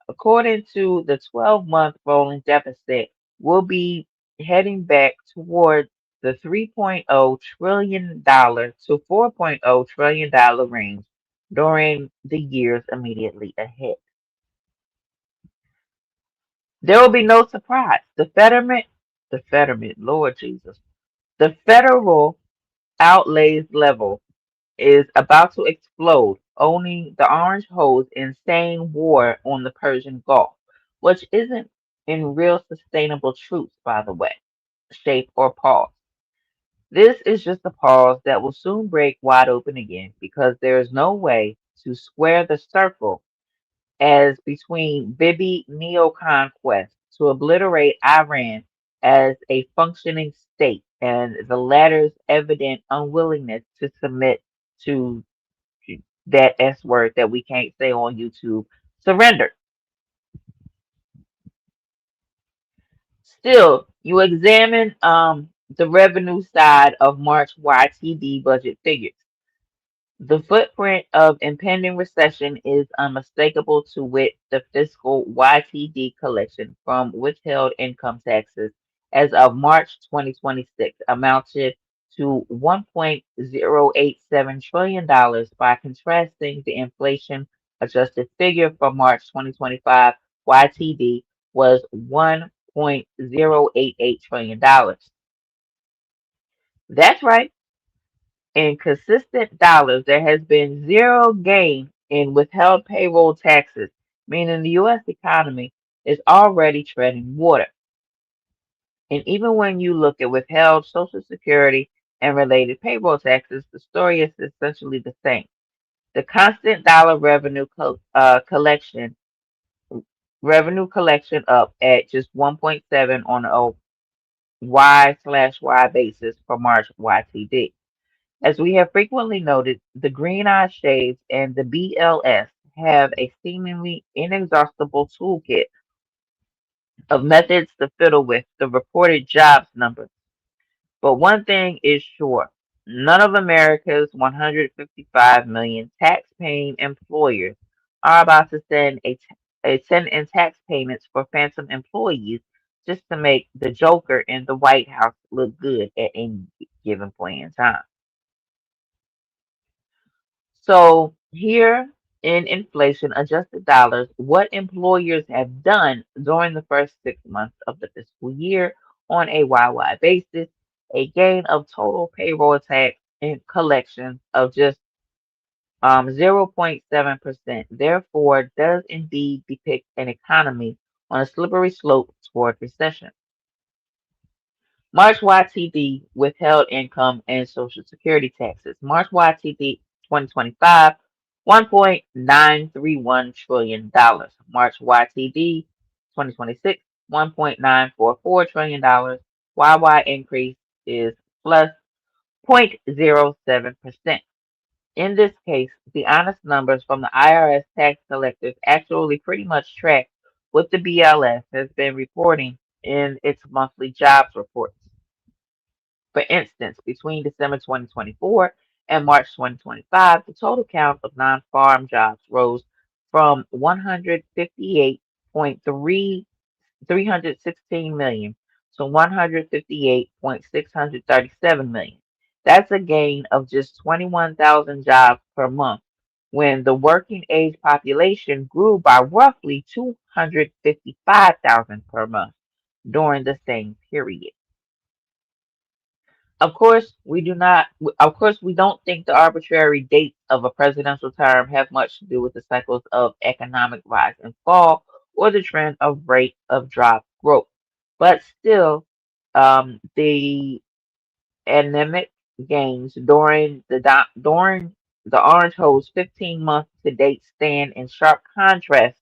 According to the 12-month rolling deficit, we'll be heading back toward the $3.0 trillion to $4.0 trillion range during the years immediately ahead. There will be no surprise. Lord Jesus, the federal outlays level is about to explode, owning the Orange Host insane war on the Persian Gulf, which isn't in real sustainable truth, by the way, shape or pause. This is just a pause that will soon break wide open again because there is no way to square the circle as between Bibi neo-conquest to obliterate Iran as a functioning state and the latter's evident unwillingness to submit to that S word that we can't say on YouTube, surrender. Still, you examine the revenue side of March YTD budget figures. The footprint of impending recession is unmistakable to wit the fiscal YTD collection from withheld income taxes as of March 2026 amounted to $1.087 trillion. By contrasting, the inflation adjusted figure for March 2025 YTD was $1.088 trillion. That's right. In consistent dollars, there has been zero gain in withheld payroll taxes, meaning the U.S. economy is already treading water. And even when you look at withheld Social Security and related payroll taxes, the story is essentially the same. The constant dollar revenue collection up at just 1.7 on a Y/Y basis for March YTD. As we have frequently noted, the Green Eye Shades and the BLS have a seemingly inexhaustible toolkit of methods to fiddle with the reported jobs numbers. But one thing is sure, none of America's 155 million tax-paying employers are about to send in tax payments for phantom employees just to make the Joker in the White House look good at any given point in time. So here in inflation adjusted dollars, what employers have done during the first 6 months of the fiscal year on a YY basis, a gain of total payroll tax and collections of just 0.7%, therefore does indeed depict an economy on a slippery slope toward recession. March YTD withheld income and Social Security taxes. March YTD 2025, $1.931 trillion. March YTD 2026, $1.944 trillion. YY increase is plus 0.07%. In this case, the honest numbers from the IRS tax collectors actually pretty much track what the BLS has been reporting in its monthly jobs reports. For instance, between December 2024 and March 2025, the total count of non-farm jobs rose from 158.316 million to 158.637 million. That's a gain of just 21,000 jobs per month, when the working age population grew by roughly 255,000 per month during the same period. Of course, we do not. Of course, we don't think the arbitrary dates of a presidential term have much to do with the cycles of economic rise and fall or the trend of rate of job growth. But still, the anemic gains during the Orange Host 15 month to date stand in sharp contrast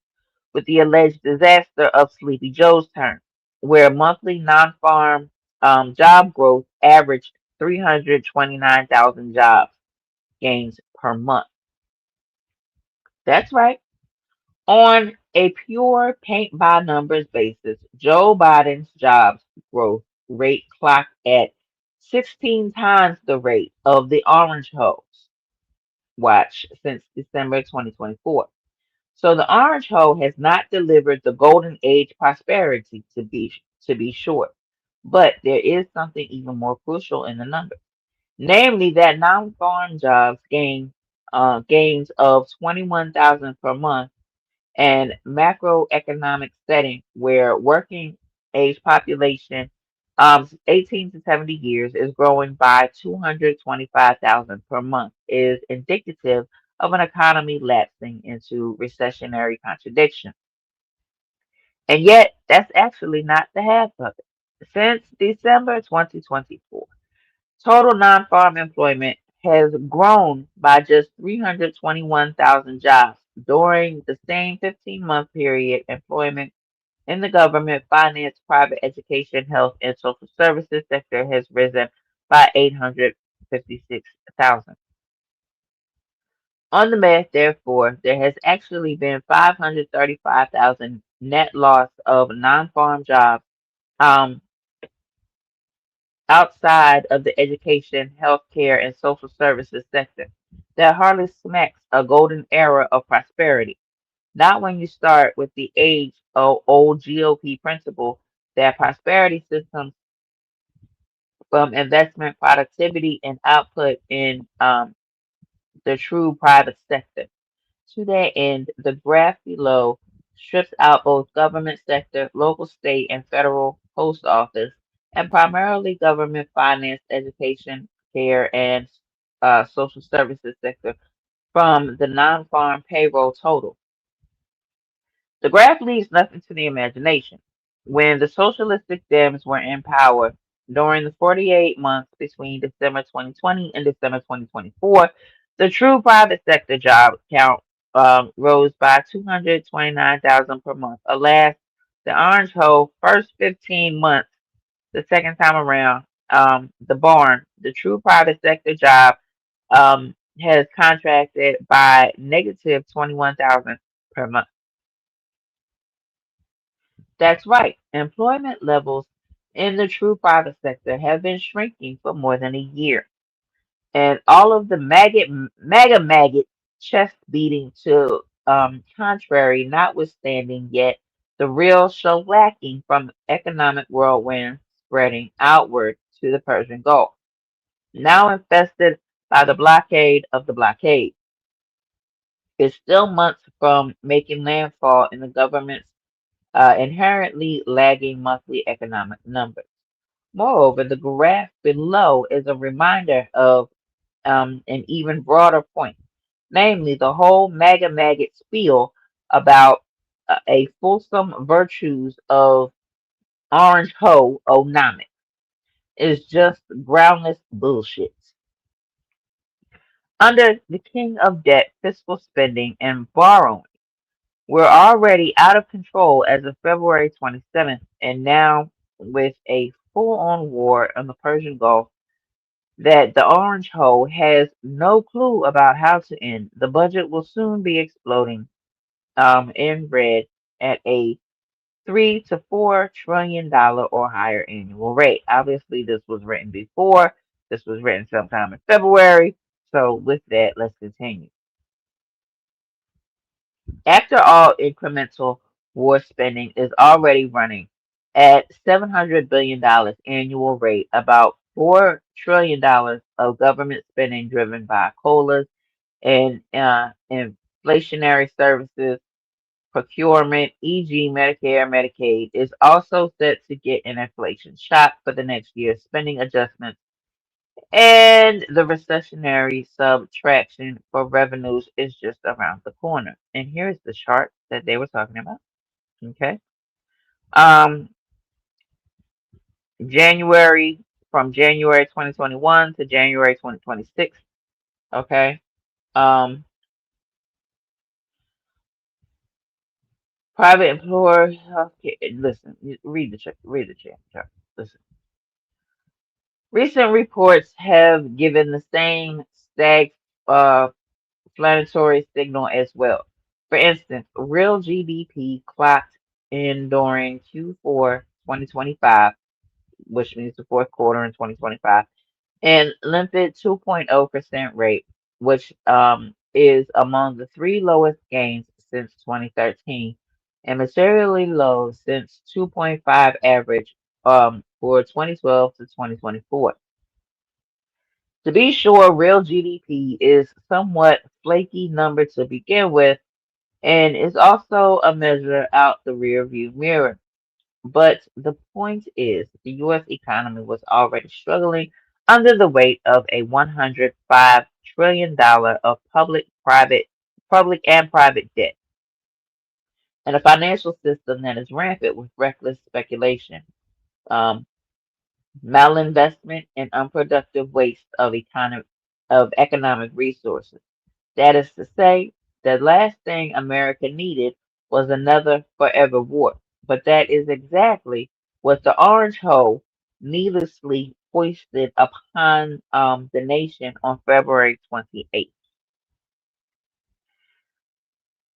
with the alleged disaster of Sleepy Joe's term, where monthly non-farm job growth averaged 329,000 jobs gains per month. That's right. On a pure paint by numbers basis, Joe Biden's jobs growth rate clocked at 16 times the rate of the Orange Hoes watch since December 2024. So the Orange Hoe has not delivered the golden age prosperity to be sure. But there is something even more crucial in the numbers, namely that non-farm jobs gains of 21,000 per month and macroeconomic setting where working age population 18 to 70 years is growing by 225,000 per month is indicative of an economy lapsing into recessionary contradiction. And yet, that's actually not the half of it. Since December 2024, total non-farm employment has grown by just 321,000 jobs. During the same 15-month period, employment in the government, finance, private education, health, and social services sector has risen by 856,000. On the math, therefore, there has actually been 535,000 net loss of non-farm jobs um, outside of the education, healthcare, and social services sector. That hardly smacks a golden era of prosperity. Not when you start with the age of old GOP principle that prosperity systems from investment, productivity, and output in the true private sector. To that end, the graph below strips out both government sector, local, state, and federal post office, and primarily government finance, education, care, and social services sector from the non-farm payroll total. The graph leaves nothing to the imagination. When the socialistic Dems were in power during the 48 months between December 2020 and December 2024, the true private sector job count rose by 229,000 per month. Alas, the Orange Hole first 15 months, the second time around, the true private sector job has contracted by negative 21,000 per month. That's right. Employment levels in the true private sector have been shrinking for more than a year. And all of the maggot chest beating to contrary notwithstanding, yet the real shellacking from economic whirlwind spreading outward to the Persian Gulf, now infested by the blockade of the blockade, is still months from making landfall in the government's inherently lagging monthly economic numbers. Moreover, the graph below is a reminder of an even broader point, namely the whole MAGA maggot spiel about a fulsome virtues of orange hoe onomics is just groundless bullshit. Under the king of debt, fiscal spending, and borrowing, we're already out of control as of February 27th, and now with a full-on war in the Persian Gulf that the Orange Hole has no clue about how to end. The budget will soon be exploding in red at a $3 to $4 trillion or higher annual rate. Obviously, this was written before. This was written sometime in February. So with that, let's continue. After all, incremental war spending is already running at $700 billion annual rate, about $4 trillion of government spending driven by COLAs and inflationary services procurement, e.g., Medicare, Medicaid, is also set to get an inflation shock for the next year's spending adjustments, and the recessionary subtraction for revenues is just around the corner. And here's the chart that they were talking about. Okay. Um, January from January 2021 to January 2026. Okay. Um, Private employer healthcare. Listen, read the check. Read the check. Listen. Recent reports have given the same stagflatory signal as well. For instance, real GDP clocked in during Q4 2025, which means the fourth quarter in 2025, and limpid 2.0% rate, which is among the three lowest gains since 2013 and materially low since 2.5 average for 2012 to 2024. To be sure, real GDP is somewhat flaky number to begin with and is also a measure out the rear view mirror. But the point is, the U.S. economy was already struggling under the weight of a $105 trillion of public and private debt, and a financial system that is rampant with reckless speculation, um, malinvestment, and unproductive waste of economic resources. That is to say, the last thing America needed was another forever war. But that is exactly what the Orange Hole needlessly foisted upon the nation on February 28th.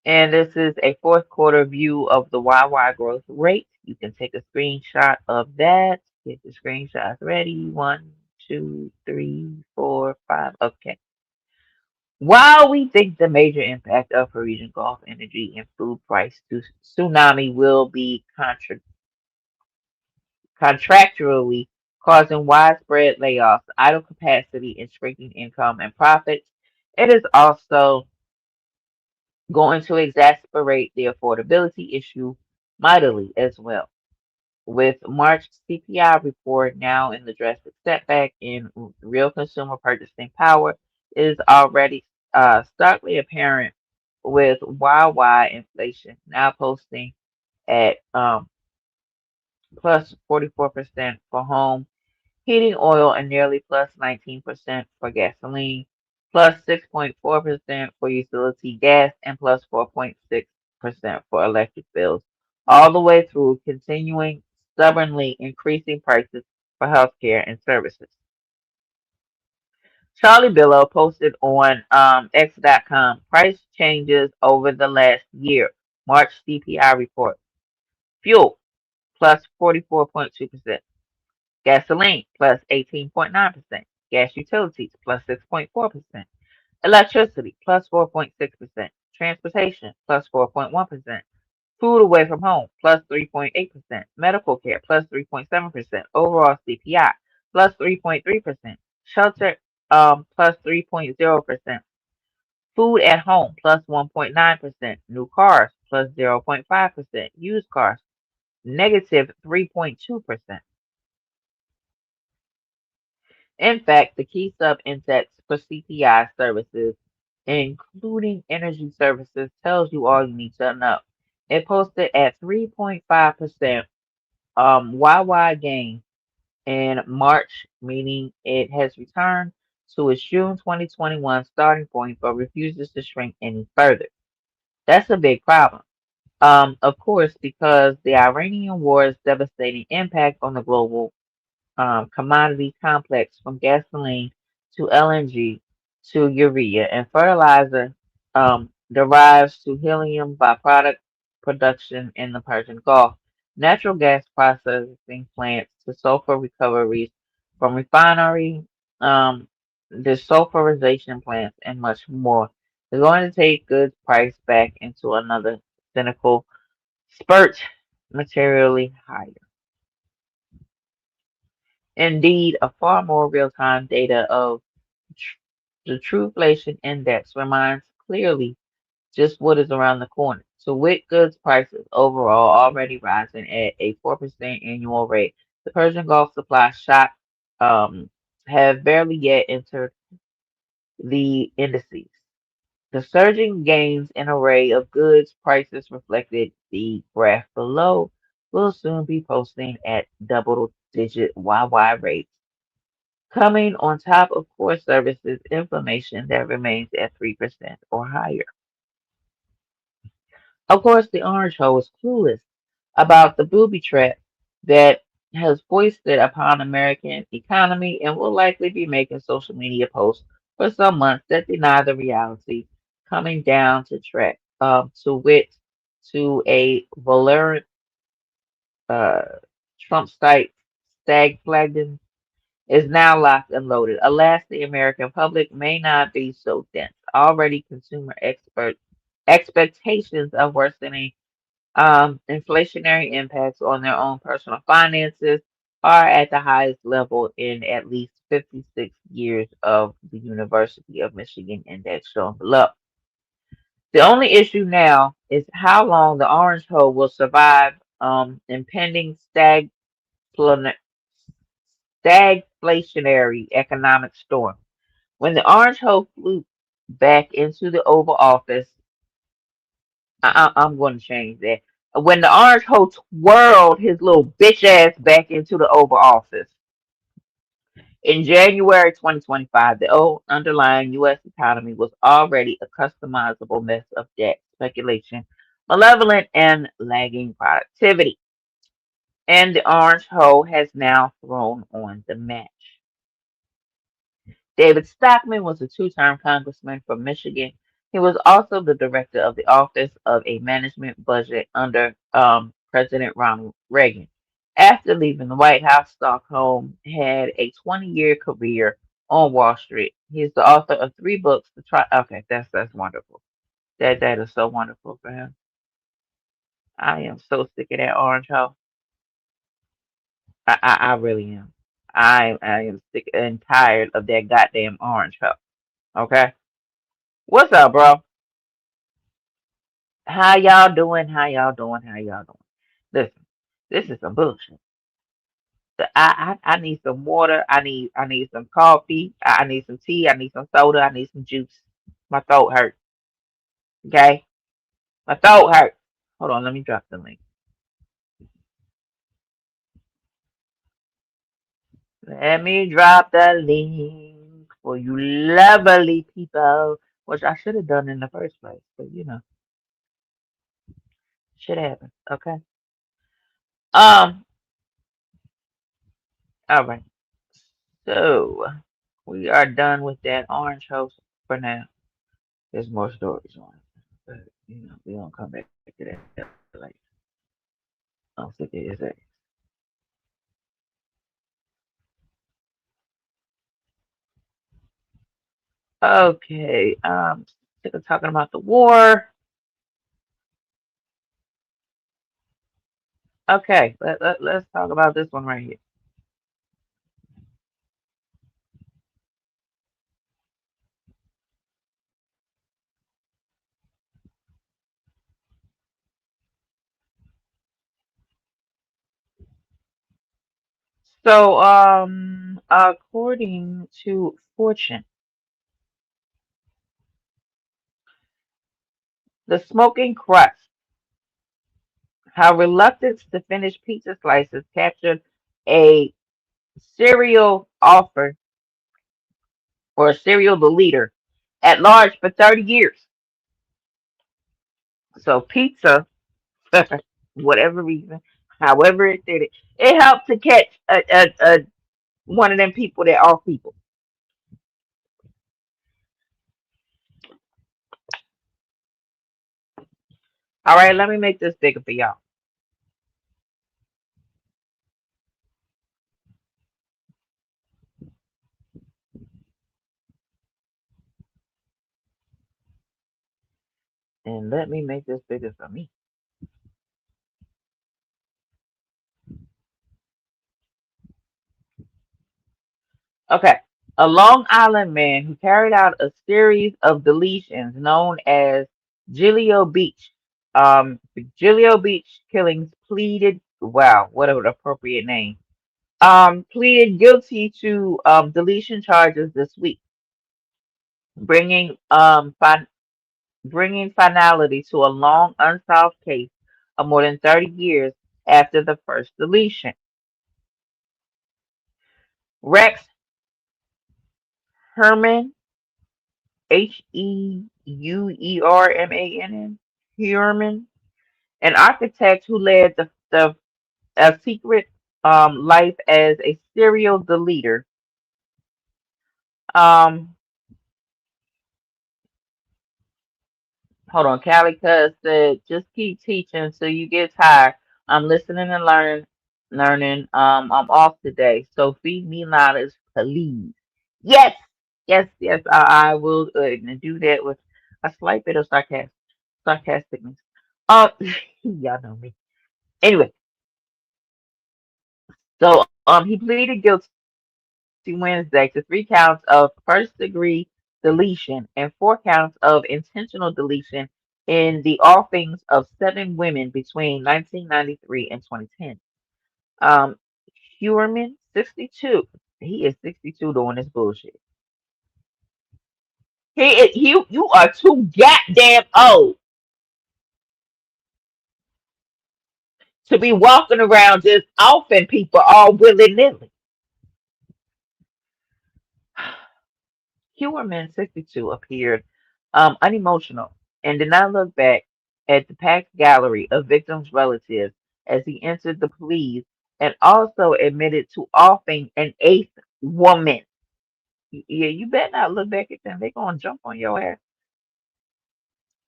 And this is a fourth quarter view of the YY growth rate. You can take a screenshot of that. Get the screenshots ready. One, two, three, four, five. Okay. While we think the major impact of Parisian Gulf energy and food price tsunami will be contractually causing widespread layoffs, idle capacity, and shrinking income and profits, it is also going to exacerbate the affordability issue mightily as well. With March CPI report now in the drastic setback in real consumer purchasing power, it is already starkly apparent with YY inflation now posting at plus 44% for home heating oil and nearly plus 19% for gasoline, plus 6.4% for utility gas, and plus 4.6% for electric bills, all the way through continuing stubbornly increasing prices for healthcare and services. Charlie Billow posted on X.com price changes over the last year. March CPI report. Fuel plus 44.2%. Gasoline plus 18.9%. Gas utilities plus 6.4%. Electricity plus 4.6%. Transportation plus 4.1%. Food away from home plus 3.8%. Medical care plus 3.7%. Overall CPI plus 3.3%. Shelter plus 3.0%. Food at home plus 1.9%. New cars plus 0.5%. Used cars negative 3.2%. In fact, the key sub-index for CPI services, including energy services, tells you all you need to know. It posted at 3.5% YY gain in March, meaning it has returned to its June 2021 starting point but refuses to shrink any further. That's a big problem. Of course, because the Iranian war's devastating impact on the global commodity complex from gasoline to LNG to urea and fertilizer derives to helium byproduct production in the Persian Gulf, natural gas processing plants to sulfur recoveries from refinery um, desulfurization plants, and much more. Is going to take goods price back into another cynical spurt materially higher. Indeed, a far more real-time data of tr- the Trueflation Index reminds clearly just what is around the corner. So with goods prices overall already rising at a 4% annual rate, the Persian Gulf supply shock um, have barely yet entered the indices. The surging gains in array of goods prices reflected the graph below will soon be posting at double-digit YY rates, coming on top of core services inflation that remains at 3% or higher. Of course, the orange hole is clueless about the booby trap that has foisted upon American economy and will likely be making social media posts for some months that deny the reality coming down to track. to wit, to a Valerian uh, Trump site, Stagflagon, is now locked and loaded. Alas, the American public may not be so dense. Already, consumer expectations of worsening inflationary impacts on their own personal finances are at the highest level in at least 56 years of the University of Michigan index showing below. The only issue now is how long the orange hole will survive impending stagflationary economic storm. When the orange hole flew back into the Oval Office, I'm going to change that. When the orange hole twirled his little bitch ass back into the Oval Office in January 2025, the old underlying U.S. economy was already a customizable mess of debt, speculation, malevolent, and lagging productivity. And the orange hole has now thrown on the match. David Stockman was a two-term congressman from Michigan. He was also the director of the Office of a Management Budget under President Ronald Reagan. After leaving the White House, Stockholm had a 20-year career on Wall Street. He is the author of three books. To try, okay, that's wonderful. That is so wonderful for him. I am so sick of that orange hole. I really am. I am sick and tired of that goddamn orange hole. Okay. What's up, bro? How y'all doing? How y'all doing? How y'all doing? Listen, this is some bullshit. I need some water. I need some coffee. I need some tea. I need some soda. I need some juice. My throat hurts. Okay, my throat hurts. Hold on, let me drop the link. Let me drop the link for you lovely people, which I should have done in the first place, but shit happens. Okay. Um. All right. So we are done with that orange host for now. There's more stories on it, but we don't come back to that later. I'm sick of his ass. Okay. Sick of talking about the war. Okay. Let's talk about this one right here. So, according to Fortune, the smoking crust, how reluctance to finish pizza slices captured a serial offer or a serial the leader at large for 30 years. So pizza, whatever reason, however it did it, it helped to catch a one of them people that are people. All right, let me make this bigger for y'all. And let me make this bigger for me. Okay. A Long Island man who carried out a series of deletions known as Gilio Beach. Gilio Beach killings pleaded, wow, what an appropriate name. Pleaded guilty to deletion charges this week, bringing bringing finality to a long unsolved case of more than 30 years after the first deletion. Rex Herman, Heuermann, Herman, an architect who led the a secret life as a serial deleter, um, Hold on, Callie Cuz said, just keep teaching till you get tired. I'm listening and learning. I'm off today, so feed me knowledge, please. Yes, yes. I will do that with a slight bit of sarcasticness. Y'all know me. Anyway, so he pleaded guilty Wednesday to 3 counts of first-degree deletion and 4 counts of intentional deletion in the offings of 7 women between 1993 and 2010. Um, Huerman, 62. He is 62 doing this bullshit. You are too goddamn old to be walking around just offing people all willy nilly. Huerman, 62, appeared unemotional and did not look back at the packed gallery of victims' relatives as he entered the police and also admitted to offing an eighth woman. Yeah, you better not look back at them. They're going to jump on your ass.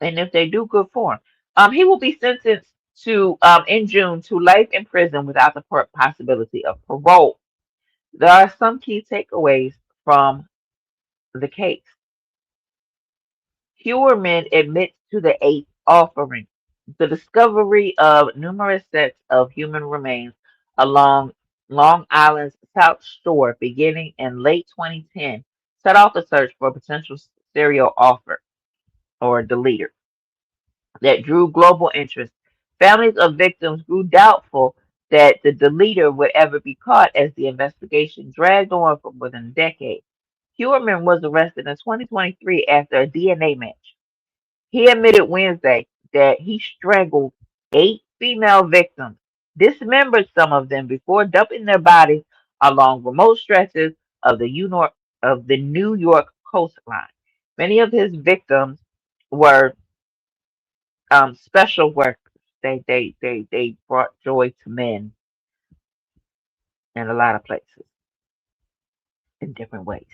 And if they do, good for him. He will be sentenced to in June to life in prison without the possibility of parole. There are some key takeaways from the case. Heuermann admits to the eighth offering, the discovery of numerous sets of human remains along Long Island's South Shore beginning in late 2010 set off a search for a potential serial offer or deleter that drew global interest. Families of victims grew doubtful that the deleter would ever be caught as the investigation dragged on for more than a decade. Heuermann was arrested in 2023 after a DNA match. He admitted Wednesday that he strangled 8 female victims, dismembered some of them before dumping their bodies along remote stretches of the New York coastline. Many of his victims were special workers. They brought joy to men in a lot of places in different ways.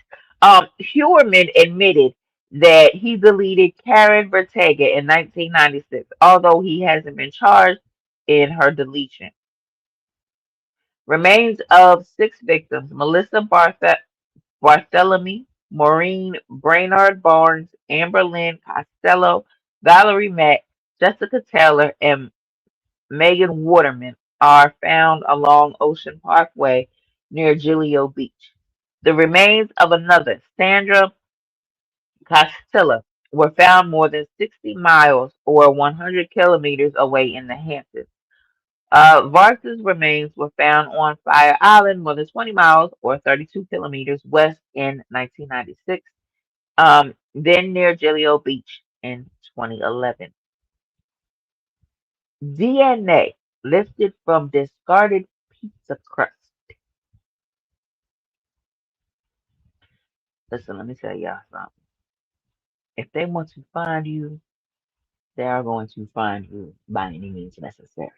Huerman admitted that he deleted Karen Vertega in 1996, although he hasn't been charged in her deletion. Remains of 6 victims, Melissa Bartholomew, Maureen Brainard Barnes, Amber Lynn Costello, Valerie Mack, Jessica Taylor, and Megan Waterman, are found along Ocean Parkway near Gilio Beach. The remains of another, Sandra Costello, were found more than 60 miles or 100 kilometers away in the Hamptons. Varsa's remains were found on Fire Island, more than 20 miles or 32 kilometers west in 1996, then near Gilio Beach in 2011. DNA lifted from discarded pizza crust. Listen, let me tell y'all something. If they want to find you, they are going to find you by any means necessary.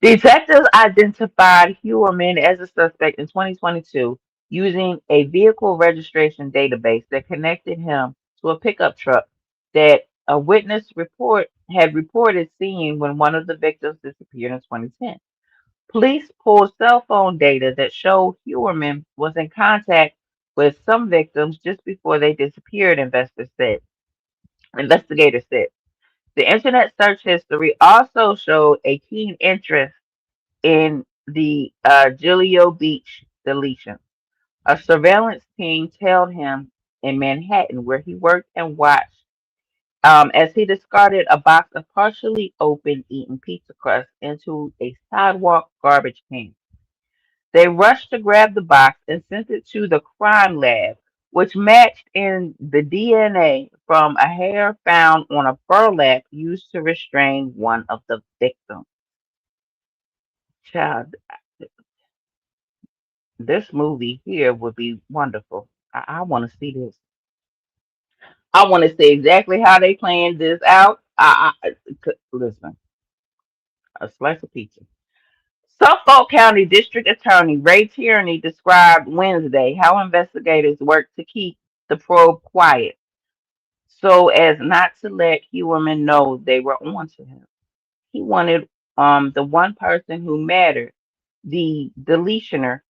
Detectives identified Huerman as a suspect in 2022 using a vehicle registration database that connected him to a pickup truck that a witness report had reported seeing when one of the victims disappeared in 2010. Police pulled cell phone data that showed Huerman was in contact with some victims just before they disappeared, investigators said. The internet search history also showed a keen interest in the Gilio Beach deletion. A surveillance team tailed him in Manhattan, where he worked and watched as he discarded a box of partially open eaten pizza crust into a sidewalk garbage can. They rushed to grab the box and sent it to the crime lab, which matched in the DNA from a hair found on a burlap used to restrain one of the victims. Child, this movie here would be wonderful. I want to see this. I want to see exactly how they planned this out. Listen, a slice of pizza. Suffolk County District Attorney Ray Tierney described Wednesday how investigators worked to keep the probe quiet so as not to let Hewerman know they were on to him. He wanted the one person who mattered, the deletioner,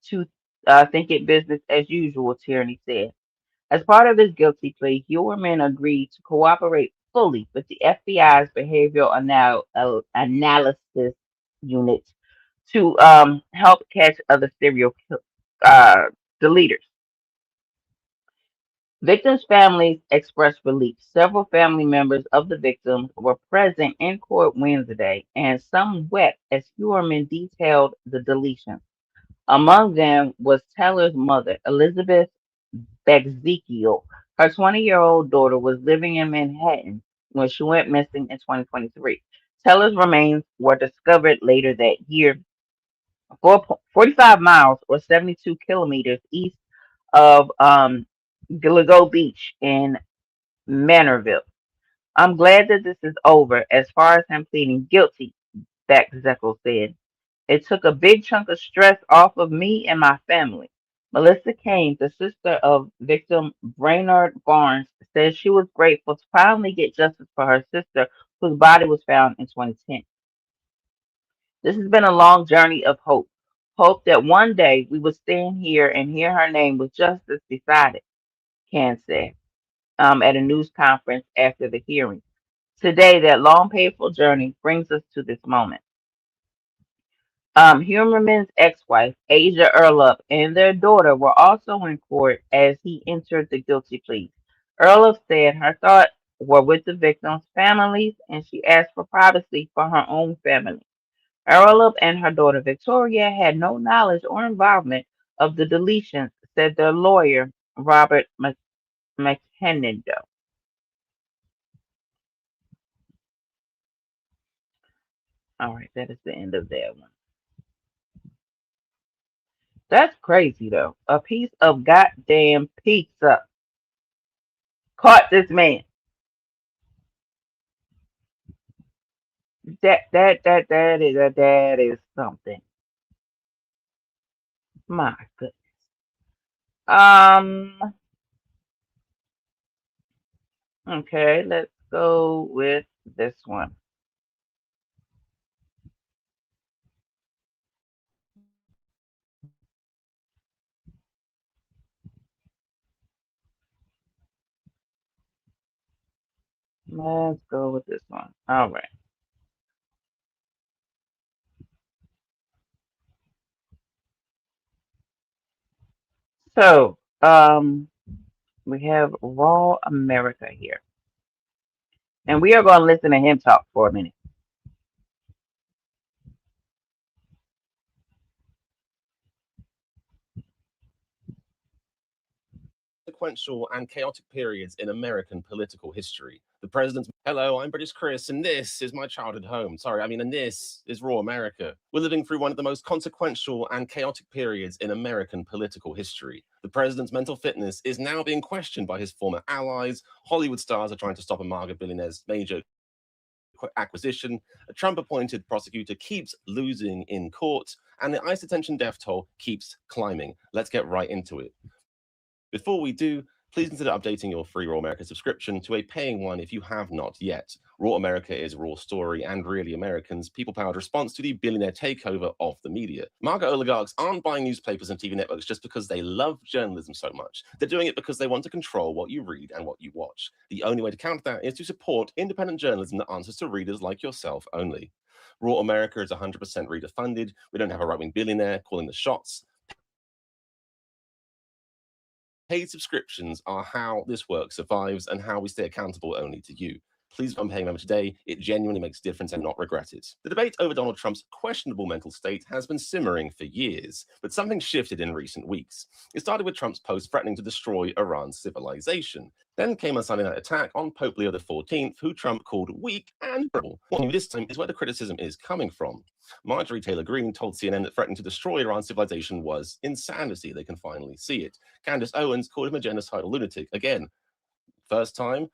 to think it business as usual, Tierney said. As part of his guilty plea, Hewerman agreed to cooperate fully with the FBI's behavioral analysis unit to help catch other uh, deleters. Victims' families expressed relief. Several family members of the victims were present in court Wednesday, and some wept as Hewerman detailed the deletion. Among them was Teller's mother, Elizabeth Bezekiel. Her 20-year-old daughter was living in Manhattan when she went missing in 2023. Teller's remains were discovered later that year, 45 miles or 72 kilometers east of Gilligo Beach in Manorville. I'm glad that this is over as far as him pleading guilty, Bezekiel said. It took a big chunk of stress off of me and my family. Melissa Kane, the sister of victim Brainerd Barnes, says she was grateful to finally get justice for her sister, whose body was found in 2010. This has been a long journey of hope. Hope that one day we would stand here and hear her name with justice beside it, Kane said at a news conference after the hearing. Today, that long, painful journey brings us to this moment. Humerman's ex-wife, Asia Earlup, and their daughter were also in court as he entered the guilty plea. Earlup said her thoughts were with the victims' families, and she asked for privacy for her own family. Earlup and her daughter Victoria had no knowledge or involvement of the deletions, said their lawyer, Robert McHennido. All right, that is the end of that one. That's crazy though. A piece of goddamn pizza caught this man. That is something. My goodness. Um. Okay, let's go with this one. Let's go with this one. All right. So, we have Raw America here, and we are going to listen to him talk for a minute. Consequential and chaotic periods in American political history. The president's, hello, I'm British Chris, and this is my childhood home. And this is Raw America. We're living through one of the most consequential and chaotic periods in American political history. The president's mental fitness is now being questioned by his former allies. Hollywood stars are trying to stop a MAGA billionaire's major acquisition. A Trump-appointed prosecutor keeps losing in court, and the ICE detention death toll keeps climbing. Let's get right into it. Before we do, please consider updating your free Raw America subscription to a paying one if you have not yet. Raw America is Raw Story and Really Americans' people-powered response to the billionaire takeover of the media. MAGA oligarchs aren't buying newspapers and TV networks just because they love journalism so much. They're doing it because they want to control what you read and what you watch. The only way to counter that is to support independent journalism that answers to readers like yourself only. Raw America is 100% reader-funded. We don't have a right-wing billionaire calling the shots. Paid subscriptions are how this work survives and how we stay accountable only to you. Please become a paying member today. It genuinely makes a difference and not regret it. The debate over Donald Trump's questionable mental state has been simmering for years, but something shifted in recent weeks. It started with Trump's post threatening to destroy Iran's civilization. Then came a Sunday night attack on Pope Leo XIV, who Trump called weak and terrible. What new this time is where the criticism is coming from. Marjorie Taylor Greene told CNN that threatening to destroy Iran's civilization was insanity. They can finally see it. Candace Owens called him a genocidal lunatic. Again, first time.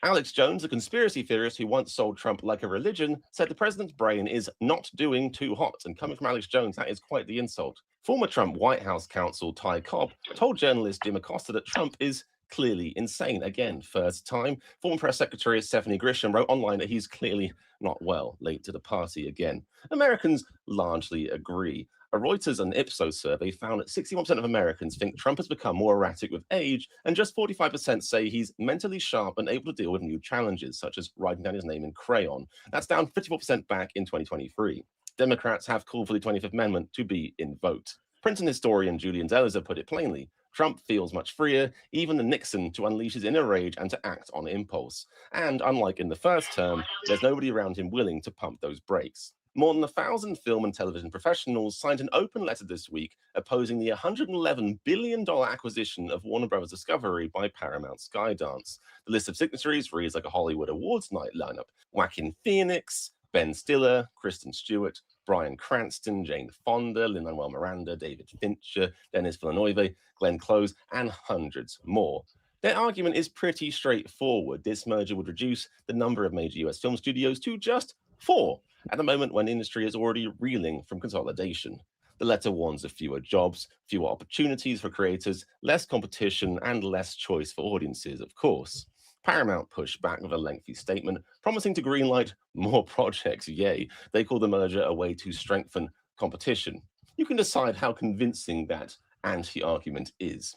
Alex Jones, a conspiracy theorist who once sold Trump like a religion, said the president's brain is not doing too hot. And coming from Alex Jones, that is quite the insult. Former Trump White House counsel Ty Cobb told journalist Jim Acosta that Trump is clearly insane. Again, first time. Former press secretary Stephanie Grisham wrote online that he's clearly not well, late to the party again. Americans largely agree. A Reuters and Ipsos survey found that 61% of Americans think Trump has become more erratic with age, and just 45% say he's mentally sharp and able to deal with new challenges, such as writing down his name in crayon. That's down 54% back in 2023. Democrats have called for the 25th Amendment to be invoked. Princeton historian Julian Zelizer put it plainly: Trump feels much freer, even than Nixon, to unleash his inner rage and to act on impulse. And unlike in the first term, there's nobody around him willing to pump those brakes. More than 1,000 film and television professionals signed an open letter this week opposing the $111 billion acquisition of Warner Bros. Discovery by Paramount Skydance. The list of signatories reads like a Hollywood Awards night lineup: Joaquin Phoenix, Ben Stiller, Kristen Stewart, Bryan Cranston, Jane Fonda, Lin-Manuel Miranda, David Fincher, Denis Villeneuve, Glenn Close, and hundreds more. Their argument is pretty straightforward. This merger would reduce the number of major US film studios to just 4, at the moment when the industry is already reeling from consolidation. The letter warns of fewer jobs, fewer opportunities for creators, less competition, and less choice for audiences, of course. Paramount pushed back with a lengthy statement, promising to greenlight more projects. Yay. They call the merger a way to strengthen competition. You can decide how convincing that anti-argument is.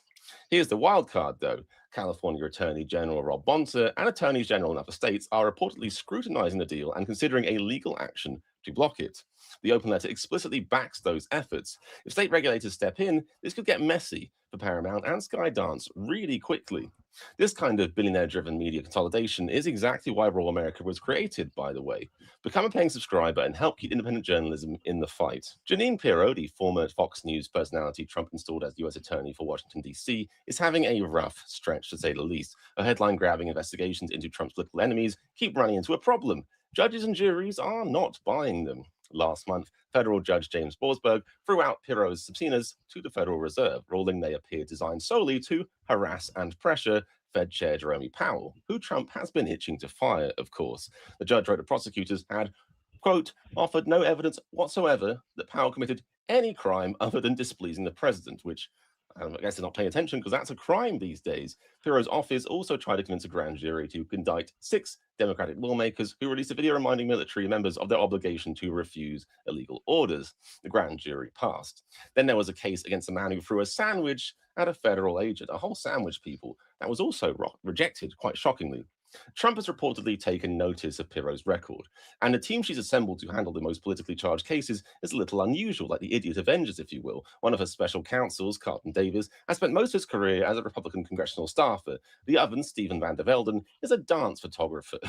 Here's the wild card, though. California Attorney General Rob Bonta and attorneys general in other states are reportedly scrutinizing the deal and considering a legal action to block it. The open letter explicitly backs those efforts. If state regulators step in, this could get messy for Paramount and Skydance really quickly. This kind of billionaire-driven media consolidation is exactly why Raw America was created, by the way. Become a paying subscriber and help keep independent journalism in the fight. Jeanine Pirro, the former Fox News personality Trump installed as U.S. Attorney for Washington, D.C., is having a rough stretch, to say the least. Her headline-grabbing investigations into Trump's political enemies keep running into a problem. Judges and juries are not buying them. Last month, federal judge James Borsberg threw out Pirro's subpoenas to the Federal Reserve, ruling they appeared designed solely to harass and pressure Fed Chair Jerome Powell, who Trump has been itching to fire, of course. The judge wrote the prosecutors had, quote, offered no evidence whatsoever that Powell committed any crime other than displeasing the president, which I guess they're not paying attention because that's a crime these days. Pirro's office also tried to convince a grand jury to indict 6 Democratic lawmakers who released a video reminding military members of their obligation to refuse illegal orders. The grand jury passed. Then there was a case against a man who threw a sandwich at a federal agent, a whole sandwich, people. That was also rejected, quite shockingly. Trump has reportedly taken notice of Pirro's record, and the team she's assembled to handle the most politically charged cases is a little unusual, like the idiot Avengers, if you will. One of her special counsels, Carlton Davis, has spent most of his career as a Republican congressional staffer. The other, Stephen Van der Velden, is a dance photographer.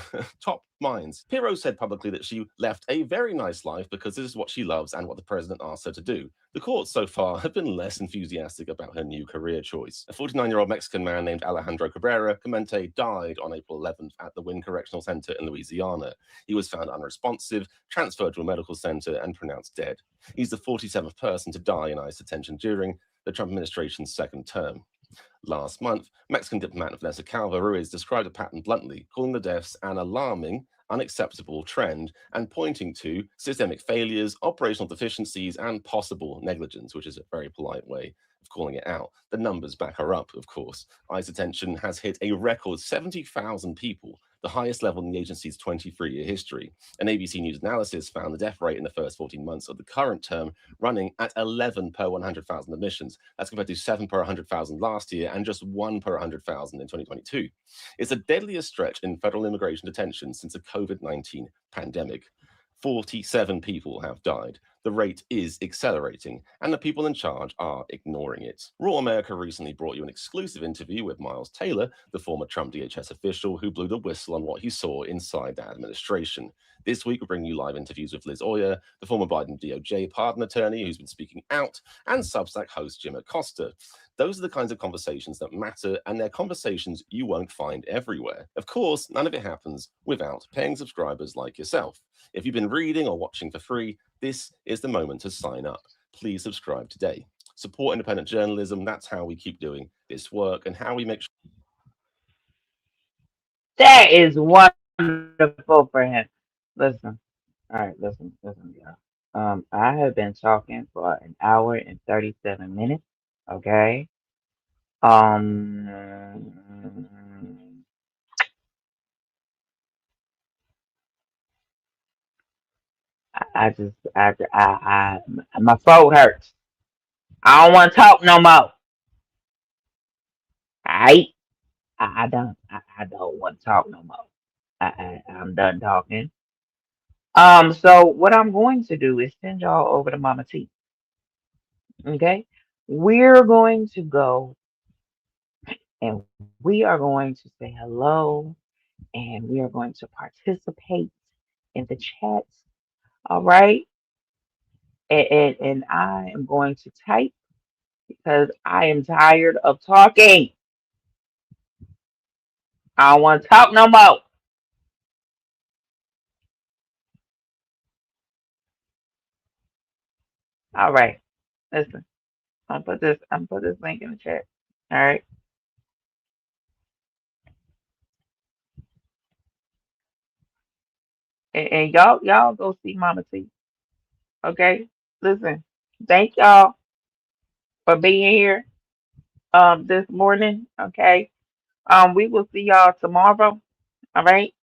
Top minds. Pirro said publicly that she left a very nice life because this is what she loves and what the president asked her to do. The courts so far have been less enthusiastic about her new career choice. A 49-year-old Mexican man named Alejandro Cabrera Clemente died on April 11th at the Wynn Correctional Center in Louisiana. He was found unresponsive, transferred to a medical center, and pronounced dead. He's the 47th person to die in ICE detention during the Trump administration's second term. Last month, Mexican diplomat Vanessa Calva Ruiz described the pattern bluntly, calling the deaths an alarming, unacceptable trend and pointing to systemic failures, operational deficiencies, and possible negligence, which is a very polite way of calling it out. The numbers back her up, of course. ICE detention has hit a record 70,000 people, the highest level in the agency's 23-year history. An ABC News analysis found the death rate in the first 14 months of the current term running at 11 per 100,000 admissions. That's compared to 7 per 100,000 last year and just 1 per 100,000 in 2022. It's the deadliest stretch in federal immigration detention since the COVID-19 pandemic. 47 people have died. The rate is accelerating, and the people in charge are ignoring it. Raw America recently brought you an exclusive interview with Miles Taylor, the former Trump DHS official who blew the whistle on what he saw inside that administration. This week, we bring you live interviews with Liz Oyer, the former Biden DOJ pardon attorney who's been speaking out, and Substack host Jim Acosta. Those are the kinds of conversations that matter, and they're conversations you won't find everywhere. Of course, none of it happens without paying subscribers like yourself. If you've been reading or watching for free, this is the moment to sign up. Please subscribe today. Support independent journalism. That's how we keep doing this work and how we make sure. That is wonderful for him. Listen. All right, listen, y'all. I have been talking for an hour and 37 minutes. Okay. My throat hurts. I don't want to talk no more. Alright? I don't want to talk no more. I'm done talking. So what I'm going to do is send y'all over to Mama T. Okay? We're going to go and we are going to say hello and we are going to participate in the chats. All right? And I am going to type because I am tired of talking. I don't want to talk no more. All right. Listen, I'm put this link in the chat. All right. And y'all go see Mama T. Okay? Listen. Thank y'all for being here this morning. Okay. We will see y'all tomorrow. All right.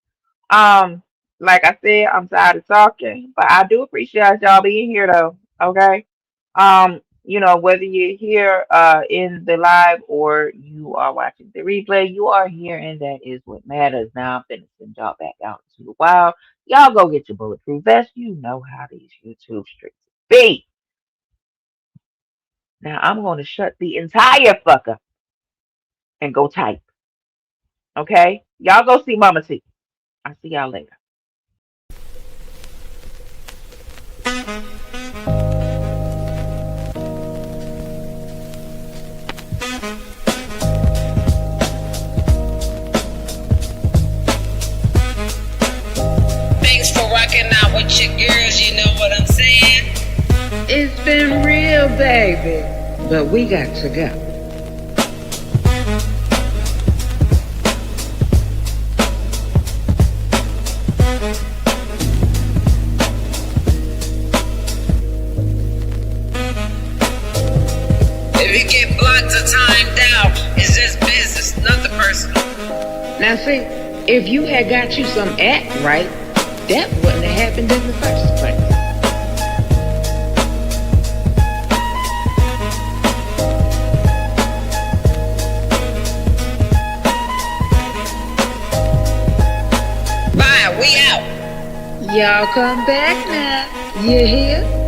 Um, like I said, I'm tired of talking, but I do appreciate y'all being here though. Okay. Whether you're here in the live or you are watching the replay, you are here and that is what matters. Now I'm finna send y'all back out into the wild. Y'all go get your bulletproof vest. You know how these YouTube streets be. Now I'm gonna shut the entire fuck up and go type. Okay? Y'all go see Mama T. I'll see y'all later. Thanks for rocking out with your girls, you know what I'm saying? It's been real, baby. But we got to go. If you get blocked or timed out, it's just business, nothing personal. Now see, if you had got you some act right, that wouldn't have happened in the first place. Bye, we out. Y'all come back now. You hear?